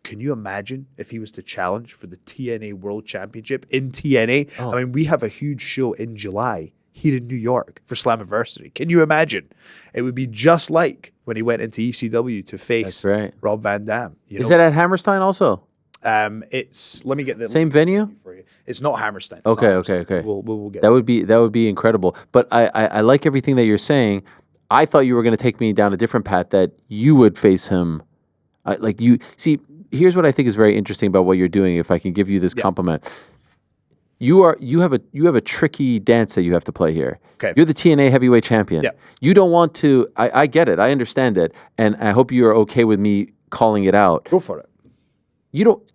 can you imagine if he was to challenge for the TNA World Championship in TNA? Oh. I mean, we have a huge show in July here in New York for Slammiversary. Can you imagine? It would be just like when he went into ECW to face Rob Van Dam. Is that at Hammerstein also? Let me get the same venue for you. It's not Hammerstein. Okay. We'll get that. Would be incredible. But I like everything that you're saying. I thought you were going to take me down a different path, that you would face him. Here's what I think is very interesting about what you're doing. If I can give you this compliment, you have a tricky dance that you have to play here. Okay. You're the TNA heavyweight champion. Yeah. You don't want to. I get it. I understand it, and I hope you are okay with me calling it out. Go for it. You don't.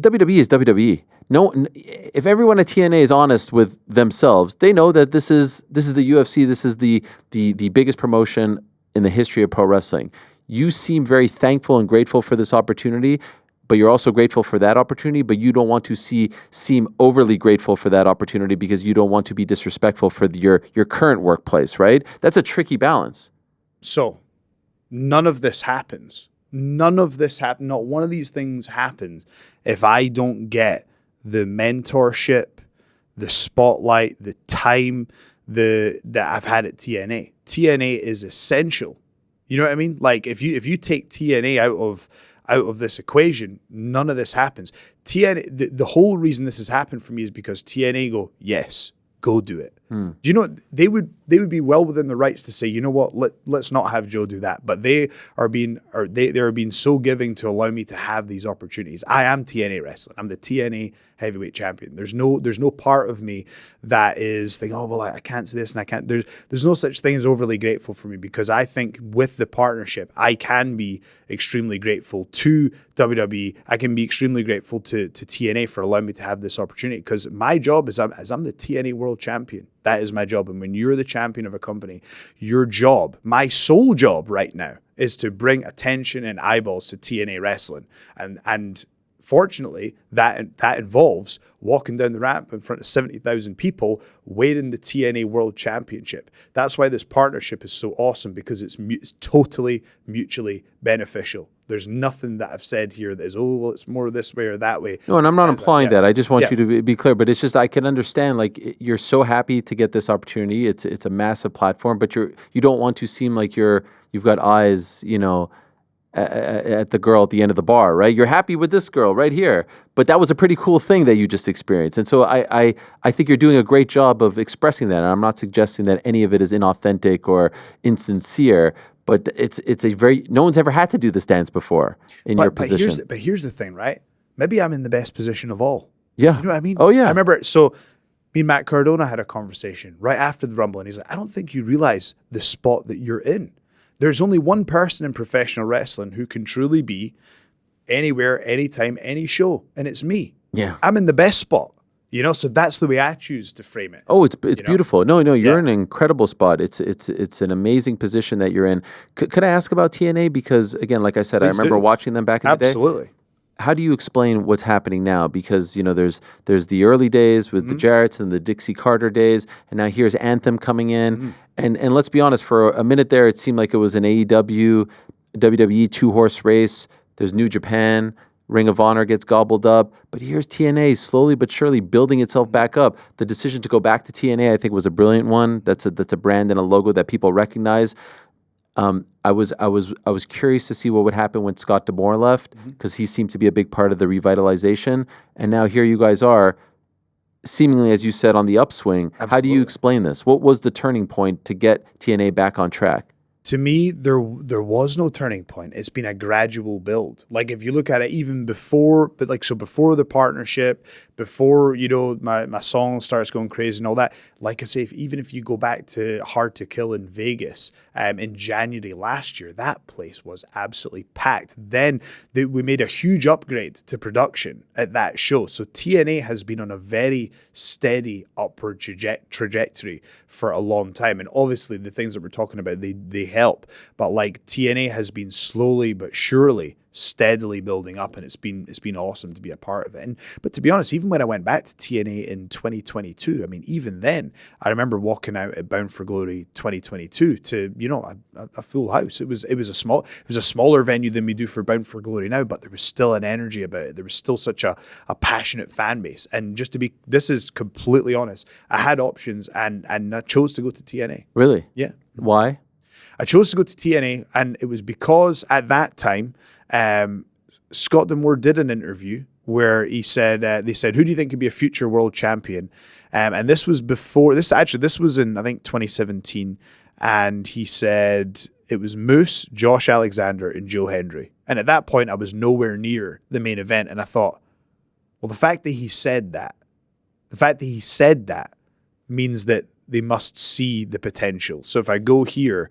WWE is WWE. No, if everyone at TNA is honest with themselves, they know that this is the UFC. This is the biggest promotion in the history of pro wrestling. You seem very thankful and grateful for this opportunity, but you're also grateful for that opportunity. But you don't want to seem overly grateful for that opportunity because you don't want to be disrespectful for your current workplace. Right? That's a tricky balance. So, none of this happens. None of this happens. Not one of these things happens if I don't get the mentorship, the spotlight, the time that I've had at TNA. TNA is essential. You know what I mean? Like if you take TNA out of this equation, none of this happens. TNA, the whole reason this has happened for me is because TNA go, yes, go do it. Do you know they would be well within the rights to say, you know what, let's not have Joe do that. But they are being so giving to allow me to have these opportunities. I am TNA wrestling. I'm the TNA heavyweight champion. There's no part of me that is thinking, oh well, I can't say this and I can't. There's no such thing as overly grateful for me, because I think with the partnership, I can be extremely grateful to WWE. I can be extremely grateful to TNA for allowing me to have this opportunity, because my job is I'm the TNA world champion. That is my job. And when you're the champion of a company, your job, my sole job right now, is to bring attention and eyeballs to TNA wrestling. And Fortunately, that involves walking down the ramp in front of 70,000 people wearing the TNA World Championship. That's why this partnership is so awesome, because it's totally mutually beneficial. There's nothing that I've said here that is, oh, well, it's more this way or that way. No, and I'm not implying that. I just want you to be clear. But it's just I can understand, like, you're so happy to get this opportunity. It's a massive platform, but you don't want to seem like you've got eyes, at the girl at the end of the bar, right? You're happy with this girl right here, but that was a pretty cool thing that you just experienced. And so I think you're doing a great job of expressing that. And I'm not suggesting that any of it is inauthentic or insincere, but it's a very, no one's ever had to do this dance before in your position. But here's the thing, right? Maybe I'm in the best position of all. Yeah. Do you know what I mean? Oh, yeah. I remember, so me and Matt Cardona had a conversation right after the Rumble, and he's like, I don't think you realize the spot that you're in. There's only one person in professional wrestling who can truly be anywhere, anytime, any show, and it's me. Yeah. I'm in the best spot, so that's the way I choose to frame it. Oh, it's beautiful. No, you're in an incredible spot. It's an amazing position that you're in. Could I ask about TNA? Because, again, like I said, I remember watching them back in the day. Absolutely. How do you explain what's happening now? Because, there's the early days with the Jarretts and the Dixie Carter days, and now here's Anthem coming in. And let's be honest, for a minute there, it seemed like it was an AEW, WWE two-horse race. There's New Japan, Ring of Honor gets gobbled up. But here's TNA slowly but surely building itself back up. The decision to go back to TNA, I think, was a brilliant one. That's a brand and a logo that people recognize. I was curious to see what would happen when Scott D'Amore left, because he seemed to be a big part of the revitalization. And now here you guys are, seemingly, as you said, on the upswing. Absolutely. How do you explain this? What was the turning point to get TNA back on track? To me, there was no turning point. It's been a gradual build. Like, if you look at it even before, before the partnership, before, my song starts going crazy and all that, like I say, even if you go back to Hard to Kill in Vegas in January last year, that place was absolutely packed. Then we made a huge upgrade to production at that show. So TNA has been on a very steady upward trajectory for a long time. And obviously the things that we're talking about, they help. But like, TNA has been slowly but surely steadily building up, and it's been awesome to be a part of it. But to be honest, even when I went back to TNA in 2022, I mean, even then, I remember walking out at Bound for Glory 2022 to a full house. It was a smaller venue than we do for Bound for Glory now, but there was still an energy about it. There was still such a passionate fan base. And this is completely honest, I had options and I chose to go to TNA. Really? Yeah. Why? I chose to go to TNA, and it was because at that time, Scott D'Amore did an interview where he said, they said, who do you think could be a future world champion? And this was this was in, I think, 2017. And he said it was Moose, Josh Alexander, and Joe Hendry. And at that point, I was nowhere near the main event. And I thought, well, the fact that he said that means that they must see the potential. So if I go here,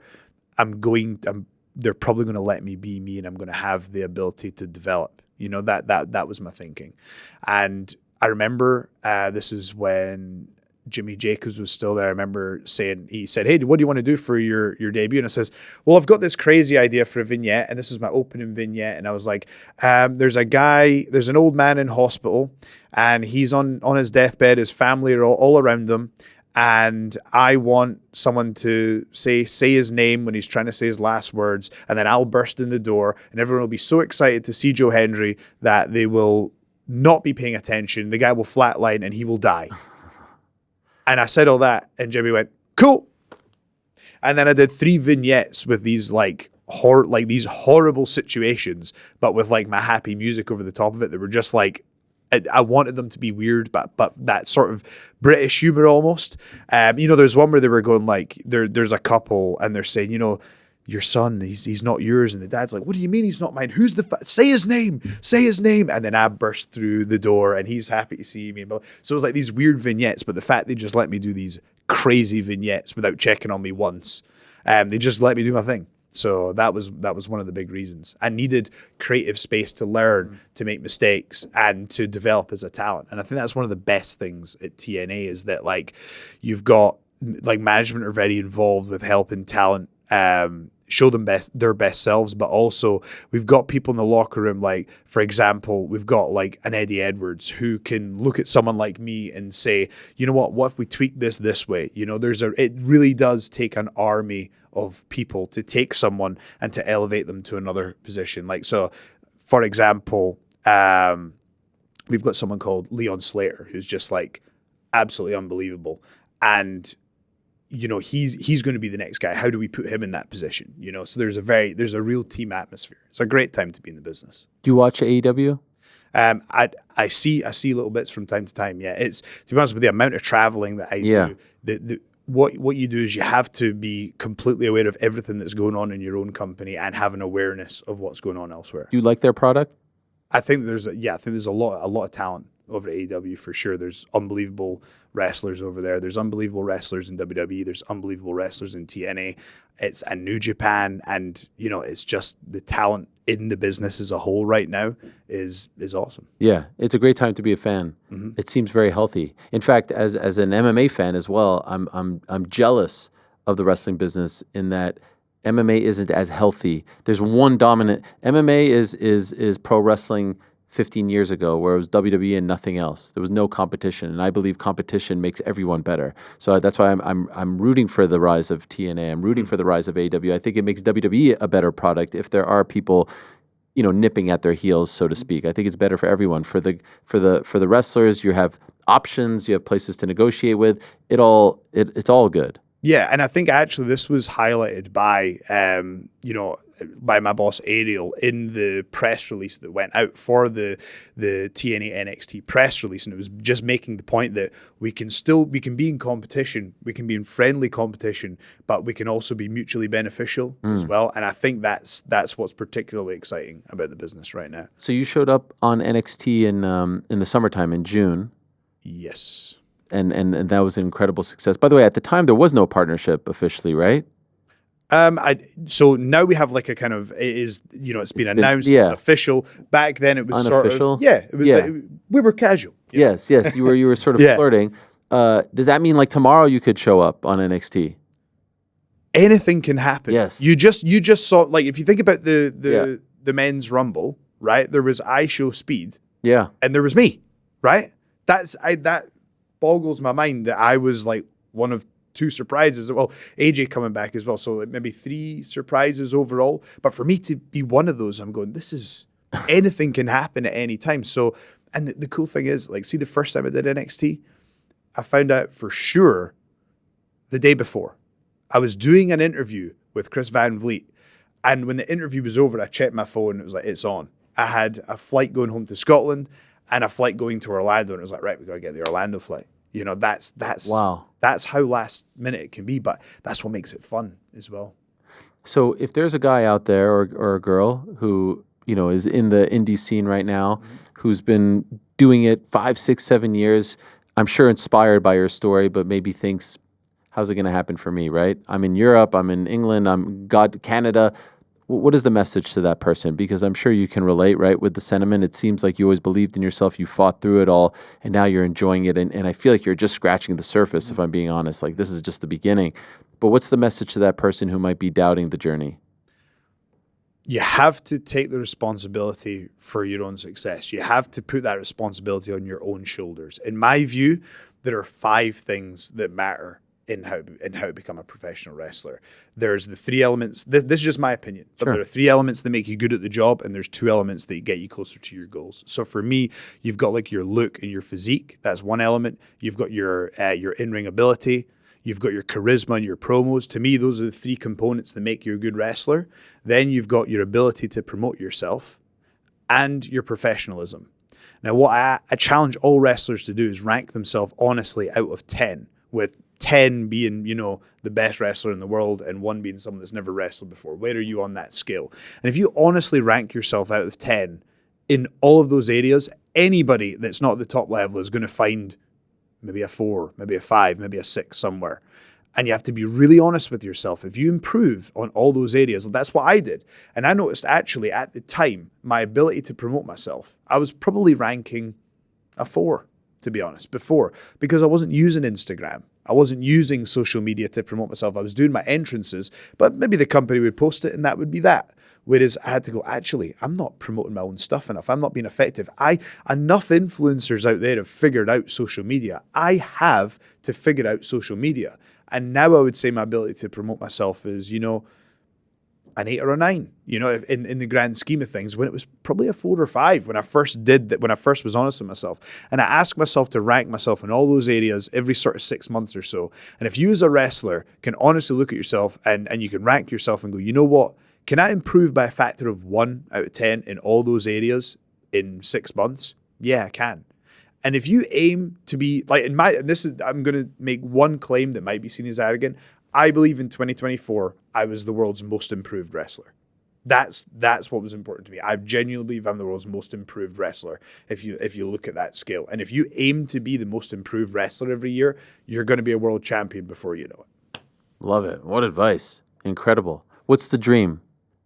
they're probably going to let me be me, and I'm going to have the ability to develop. That was my thinking. And I remember this is when Jimmy Jacobs was still there. I remember he said, hey, what do you want to do for your debut? And I says, well, I've got this crazy idea for a vignette, and this is my opening vignette. And I was like, there's an old man in hospital, and he's on his deathbed. His family are all around him. And I want someone to say his name when he's trying to say his last words, and then I'll burst in the door, and everyone will be so excited to see Joe Hendry that they will not be paying attention. The guy will flatline and he will die. And I said all that, and Jimmy went, cool. And then I did 3 vignettes with these these horrible situations, but with like my happy music over the top of it that were just like, I wanted them to be weird, but that sort of British humor almost. There's one where they were going like, there's a couple and they're saying, your son, he's not yours. And the dad's like, what do you mean he's not mine? Who's say his name. And then I burst through the door and he's happy to see me. So it was like these weird vignettes, but the fact they just let me do these crazy vignettes without checking on me once, they just let me do my thing. So that was one of the big reasons. I needed creative space to learn, to make mistakes, and to develop as a talent. And I think that's one of the best things at TNA is that like you've got like management are very involved with helping talent show them their best selves, but also we've got people in the locker room, like, for example, we've got like an Eddie Edwards who can look at someone like me and say, you know what if we tweak this way? You know, it really does take an army of people to take someone and to elevate them to another position. Like, so for example, we've got someone called Leon Slater who's just like absolutely unbelievable. And you know, he's going to be the next guy. How do we put him in that position? You know, so there's a real team atmosphere. It's a great time to be in the business. Do you watch AEW? I see little bits from time to time. Yeah, it's, to be honest with you, the amount of traveling that I do. What you do is you have to be completely aware of everything that's going on in your own company and have an awareness of what's going on elsewhere. Do you like their product? I think there's a lot of talent over at AEW for sure. There's unbelievable wrestlers over there. There's unbelievable wrestlers in WWE. There's unbelievable wrestlers in TNA. It's a New Japan, and you know, it's just the talent in the business as a whole right now is awesome. Yeah, it's a great time to be a fan. Mm-hmm. It seems very healthy. In fact, as an MMA fan as well, I'm jealous of the wrestling business in that MMA isn't as healthy. There's one dominant. MMA is pro wrestling 15 years ago, where it was WWE and nothing else. There was no competition, and I believe competition makes everyone better. So that's why I'm rooting for the rise of TNA. I'm rooting for the rise of AEW. I think it makes WWE a better product if there are people, you know, nipping at their heels, so to speak. I think it's better for everyone. For the wrestlers, you have options, you have places to negotiate with. It's all good. Yeah, and I think actually this was highlighted by by my boss Ariel in the press release that went out for the TNA NXT press release, and it was just making the point that we can be in competition, we can be in friendly competition, but we can also be mutually beneficial as well. And I think that's what's particularly exciting about the business right now. So you showed up on NXT in the summertime in June. Yes. And that was an incredible success. By the way, at the time, there was no partnership officially, right? So now we have like a kind of, it's been announced, yeah. It's official. Back then it was unofficial. It was we were casual. Yes, you were sort of flirting. Does that mean like tomorrow you could show up on NXT? Anything can happen. Yes. You just saw, like, if you think about the men's Rumble, right? There was I Show Speed. Yeah. And there was me, right? That boggles my mind that I was like one of two surprises. Well, AJ coming back as well, so like maybe 3 surprises overall. But for me to be one of those, I'm going, this is, anything can happen at any time. So, and the cool thing is, like, see, the first time I did NXT, I found out for sure the day before. I was doing an interview with Chris Van Vliet, and when the interview was over, I checked my phone, and it was like, it's on. I had a flight going home to Scotland and a flight going to Orlando, and it was like, right, we got to get the Orlando flight. You know, that's wow. That's how last minute it can be, but that's what makes it fun as well. So if there's a guy out there or a girl who, you know, is in the indie scene right now, who's been doing it 5, 6, 7 years, I'm sure inspired by your story, but maybe thinks, how's it going to happen for me, right? I'm in Europe, I'm in England, Canada. What is the message to that person? Because I'm sure you can relate, right, with the sentiment. It seems like you always believed in yourself, you fought through it all, and now you're enjoying it. And I feel like you're just scratching the surface, if I'm being honest. Like, this is just the beginning. But what's the message to that person who might be doubting the journey? You have to take the responsibility for your own success. You have to put that responsibility on your own shoulders. In my view, there are 5 things that matter in how to become a professional wrestler. There's the 3 elements. This is just my opinion. But there are 3 elements that make you good at the job, and there's 2 elements that get you closer to your goals. So for me, you've got like your look and your physique. That's one element. You've got your in-ring ability. You've got your charisma and your promos. To me, those are the 3 components that make you a good wrestler. Then you've got your ability to promote yourself and your professionalism. Now, what I challenge all wrestlers to do is rank themselves honestly out of 10, with 10 being, you know, the best wrestler in the world and 1 being someone that's never wrestled before. Where are you on that scale? And if you honestly rank yourself out of 10 in all of those areas, anybody that's not at the top level is going to find maybe a 4, maybe a 5, maybe a 6 somewhere. And you have to be really honest with yourself. If you improve on all those areas, that's what I did. And I noticed actually at the time, my ability to promote myself, I was probably ranking a 4 to be honest, before, because I wasn't using Instagram. I wasn't using social media to promote myself. I was doing my entrances, but maybe the company would post it and that would be that. Whereas I had to go, actually, I'm not promoting my own stuff enough. I'm not being effective. Enough influencers out there have figured out social media. I have to figure out social media. And now I would say my ability to promote myself is, an 8 or a 9, in the grand scheme of things, when it was probably a 4 or 5 when I first did that, when I first was honest with myself. And I asked myself to rank myself in all those areas every sort of 6 months or so. And if you as a wrestler can honestly look at yourself and you can rank yourself and go, you know what, can I improve by a factor of 1 out of 10 in all those areas in 6 months? Yeah, I can. And if you aim to be like I'm going to make one claim that might be seen as arrogant. I believe in 2024, I was the world's most improved wrestler. That's what was important to me. I genuinely believe I'm the world's most improved wrestler if you look at that scale. And if you aim to be the most improved wrestler every year, you're going to be a world champion before you know it. Love it. What advice. Incredible. What's the dream?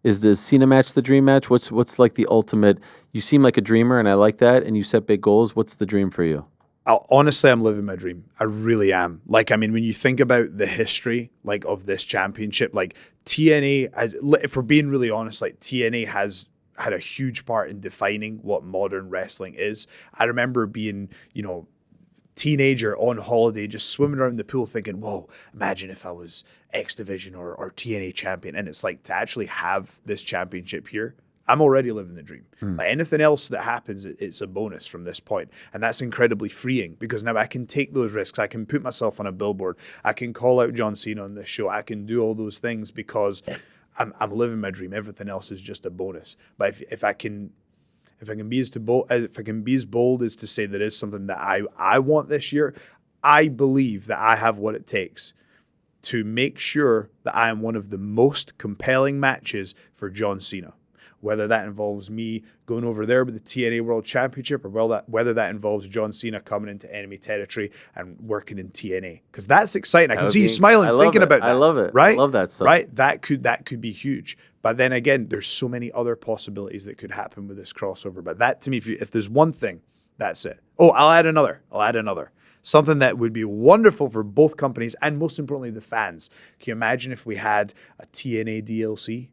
Is the Cena match the dream match? What's like the ultimate? You seem like a dreamer, and I like that, and you set big goals. What's the dream for you? Honestly, I'm living my dream. I really am. When you think about the history, of this championship, TNA, if we're being really honest, TNA has had a huge part in defining what modern wrestling is. I remember being, teenager on holiday, just swimming around the pool thinking, whoa, imagine if I was X Division or TNA champion. And it's to actually have this championship here. I'm already living the dream. Anything else that happens, it's a bonus from this point. And that's incredibly freeing because now I can take those risks. I can put myself on a billboard. I can call out John Cena on this show. I can do all those things because I'm living my dream. Everything else is just a bonus. But if I can be as bold as to say there is something that I want this year, I believe that I have what it takes to make sure that I am one of the most compelling matches for John Cena. Whether that involves me going over there with the TNA World Championship or whether that involves John Cena coming into enemy territory and working in TNA. Because that's exciting. I can see you smiling thinking about that. I love it. Right? I love that stuff. Right? That could be huge. But then again, there's so many other possibilities that could happen with this crossover. But that, to me, if there's one thing, that's it. Oh, I'll add another. Something that would be wonderful for both companies and most importantly, the fans. Can you imagine if we had a TNA DLC?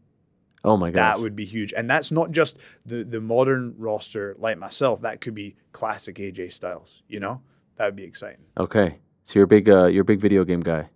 Oh my gosh. That would be huge. And that's not just the modern roster like myself. That could be classic AJ Styles, That would be exciting. Okay. So you're a big video game guy.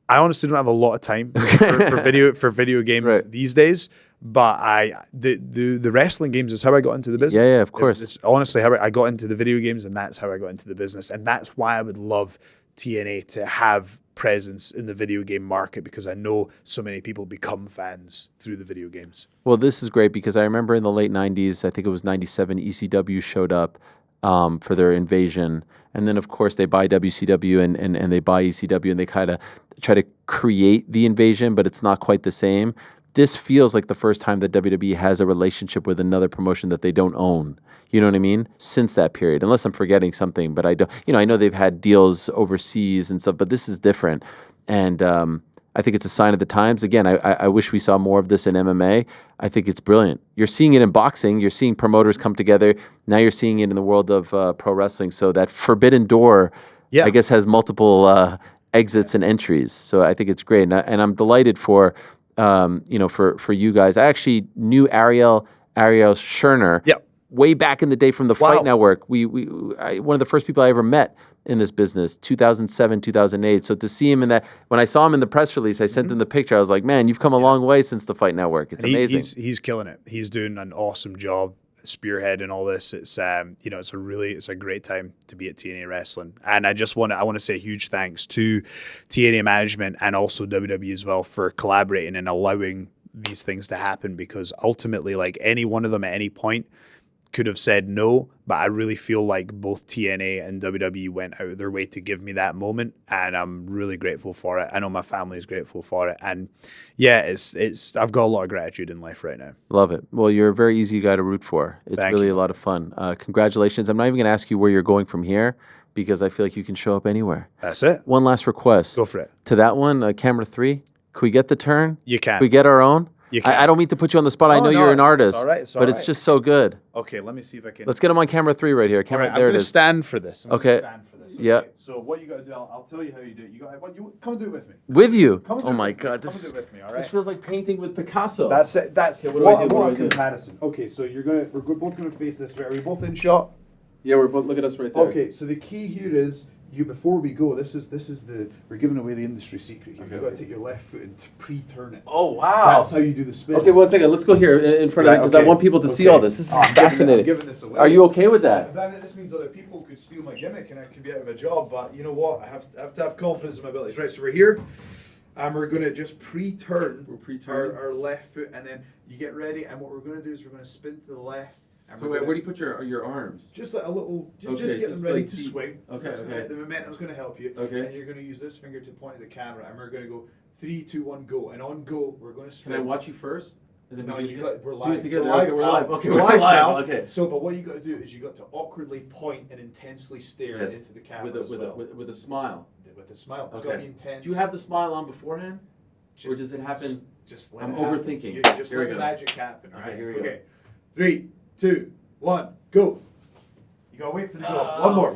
I honestly don't have a lot of time for video games these days, but the wrestling games is how I got into the business. Yeah, of course. It's honestly how I got into the video games, and that's how I got into the business. And that's why I would love TNA to have presence in the video game market because I know so many people become fans through the video games. Well, this is great because I remember in the late 90s, I think it was 97, ECW showed up for their invasion. And then, of course, they buy WCW and they buy ECW and they kind of try to create the invasion, but it's not quite the same. This feels like the first time that WWE has a relationship with another promotion that they don't own. You know what I mean? Since that period, unless I'm forgetting something, but I don't. I know they've had deals overseas and stuff, but this is different. And I think it's a sign of the times. Again, I wish we saw more of this in MMA. I think it's brilliant. You're seeing it in boxing. You're seeing promoters come together. Now you're seeing it in the world of pro wrestling. So that forbidden door, I guess, has multiple exits and entries. So I think it's great, and I'm delighted for you guys. I actually knew Ariel Scherner way back in the day from the Fight Network. One of the first people I ever met in this business, 2007, 2008. So to see him in that, when I saw him in the press release, I sent him the picture. I was like, man, you've come a long way since the Fight Network. It's amazing. He's killing it. He's doing an awesome job spearheading all this. It's it's a great time to be at TNA Wrestling. And I want to say a huge thanks to TNA management and also WWE as well for collaborating and allowing these things to happen, because ultimately, any one of them at any point could have said no, but I really feel like both TNA and WWE went out of their way to give me that moment, and I'm really grateful for it. I know my family is grateful for it, and it's I've got a lot of gratitude in life right now. Love it. Well, you're a very easy guy to root for. It's Thank really you. A lot of fun. Congratulations. I'm not even going to ask you where you're going from here because I feel like you can show up anywhere. That's it. One last request. Go for it. To that one, camera 3, can we get the turn? You can. Can we get our own? You can. I don't mean to put you on the spot. I Oh, know no, you're an artist, it's all right, it's all but it's right. just so good. Okay, let me see if I can. Let's get him on camera 3 right here. All Camera, right, I'm there going it to is. stand for this. I'm Okay. Gonna stand for this. Yeah. So what you got to do, I'll tell you how you do it. Come and do it with me. With you? Come and do Oh it my with me. God, Come and do it with me. All right. this feels like painting with Picasso. That's it. That's Okay, what do I do? What What a do I do? comparison. Okay, so we're both gonna face this way. Are we both in shot? Yeah, we're both. Look at us right there. Okay, so the key here is before we go. We're giving away the industry secret here. Okay, You've got to okay. take your left foot and pre-turn it. Oh wow. That's how you do the spin. Okay, 1 second. Let's go here in front of me because I okay, want people to see okay. all this. This is I'm fascinating. giving this away. Are you okay with that? This means other people could steal my gimmick and I could be out of a job. But you know what? I have to have confidence in my abilities. Right. So we're here, and we're gonna just pre-turn. We're pre-turning. our left foot, and then you get ready. And what we're gonna do is we're gonna spin to the left. And So we're wait, gonna- where do you put your arms? Just like a little, just Okay, get just them ready like to feet. swing. Okay, That's okay. gonna- the momentum's going to help you. Okay. And you're going to use this finger to point at the camera, and we're going to go 3, 2, 1, go. And on go, we're going to spin. Can I watch you first? And then No, we we're do live. it together. We're live, Okay, we're pal. live. Okay, We're we're live, live. pal. Okay. So, but what you got to do is you got to awkwardly point and intensely stare Yes. into the camera With a, as with, well. a, with a smile. With a smile. It's Okay. got to be intense. Do you have the smile on beforehand? Or does it happen? Just let I'm it happen. overthinking. You just Here let we the go. magic happen, Okay, right? here we go. Okay. 3, 2, 1, go. You gotta wait for the go. One more.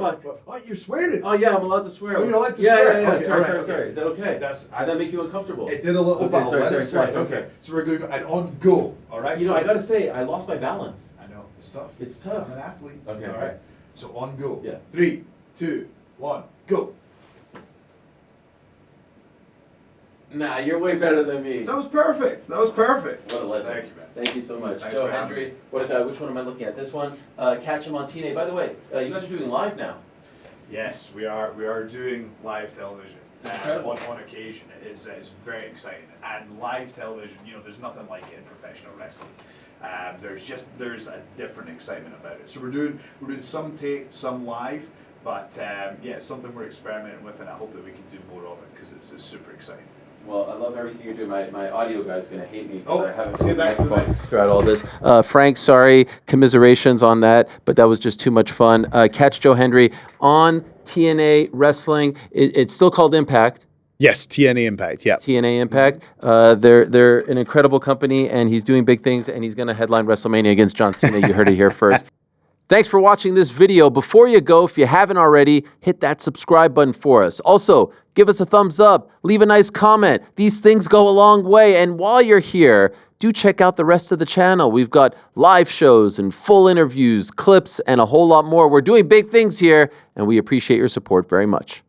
Fuck. Oh, you're swearing. Oh yeah, I'm allowed to swear. Oh, you're allowed to yeah, swear? Yeah, yeah, Okay, Sorry, alright, sorry, okay. sorry. Is that okay? Did Does that make you uncomfortable? It did a little Okay, bit. sorry, Let sorry, it slide. sorry, Okay. okay. So we're going to go, and on go. All right. You know, so, I gotta say, I lost my balance. I know it's tough. It's tough. I'm an athlete. Okay, All right. So on go. Yeah. 3, 2, 1, go. Nah, you're way better than me. That was perfect. What a legend. Thank you, man. Thank you so much. Thanks Joe for having Hendry. me. Which one am I looking at? This one? Catch him on TNA. By the way, you guys are doing live now. Yes, we are doing live television. Incredible. On occasion, it's very exciting. And live television, there's nothing like it in professional wrestling. There's a different excitement about it. So we're doing some tape, some live, but it's something we're experimenting with, and I hope that we can do more of it because it's super exciting. Well, I love everything you're doing. My audio guy's going to hate me Oh, because I haven't let's get back to the microphone mix. throughout all this. Frank, sorry, commiserations on that, but that was just too much fun. Catch Joe Hendry on TNA Wrestling. It's still called Impact. Yes, TNA Impact. Yeah. TNA Impact. They're an incredible company, and he's doing big things, and he's going to headline WrestleMania against John Cena. You heard it here first. Thanks for watching this video. Before you go, if you haven't already, hit that subscribe button for us. Also, give us a thumbs up, leave a nice comment. These things go a long way. And while you're here, do check out the rest of the channel. We've got live shows and full interviews, clips, and a whole lot more. We're doing big things here, and we appreciate your support very much.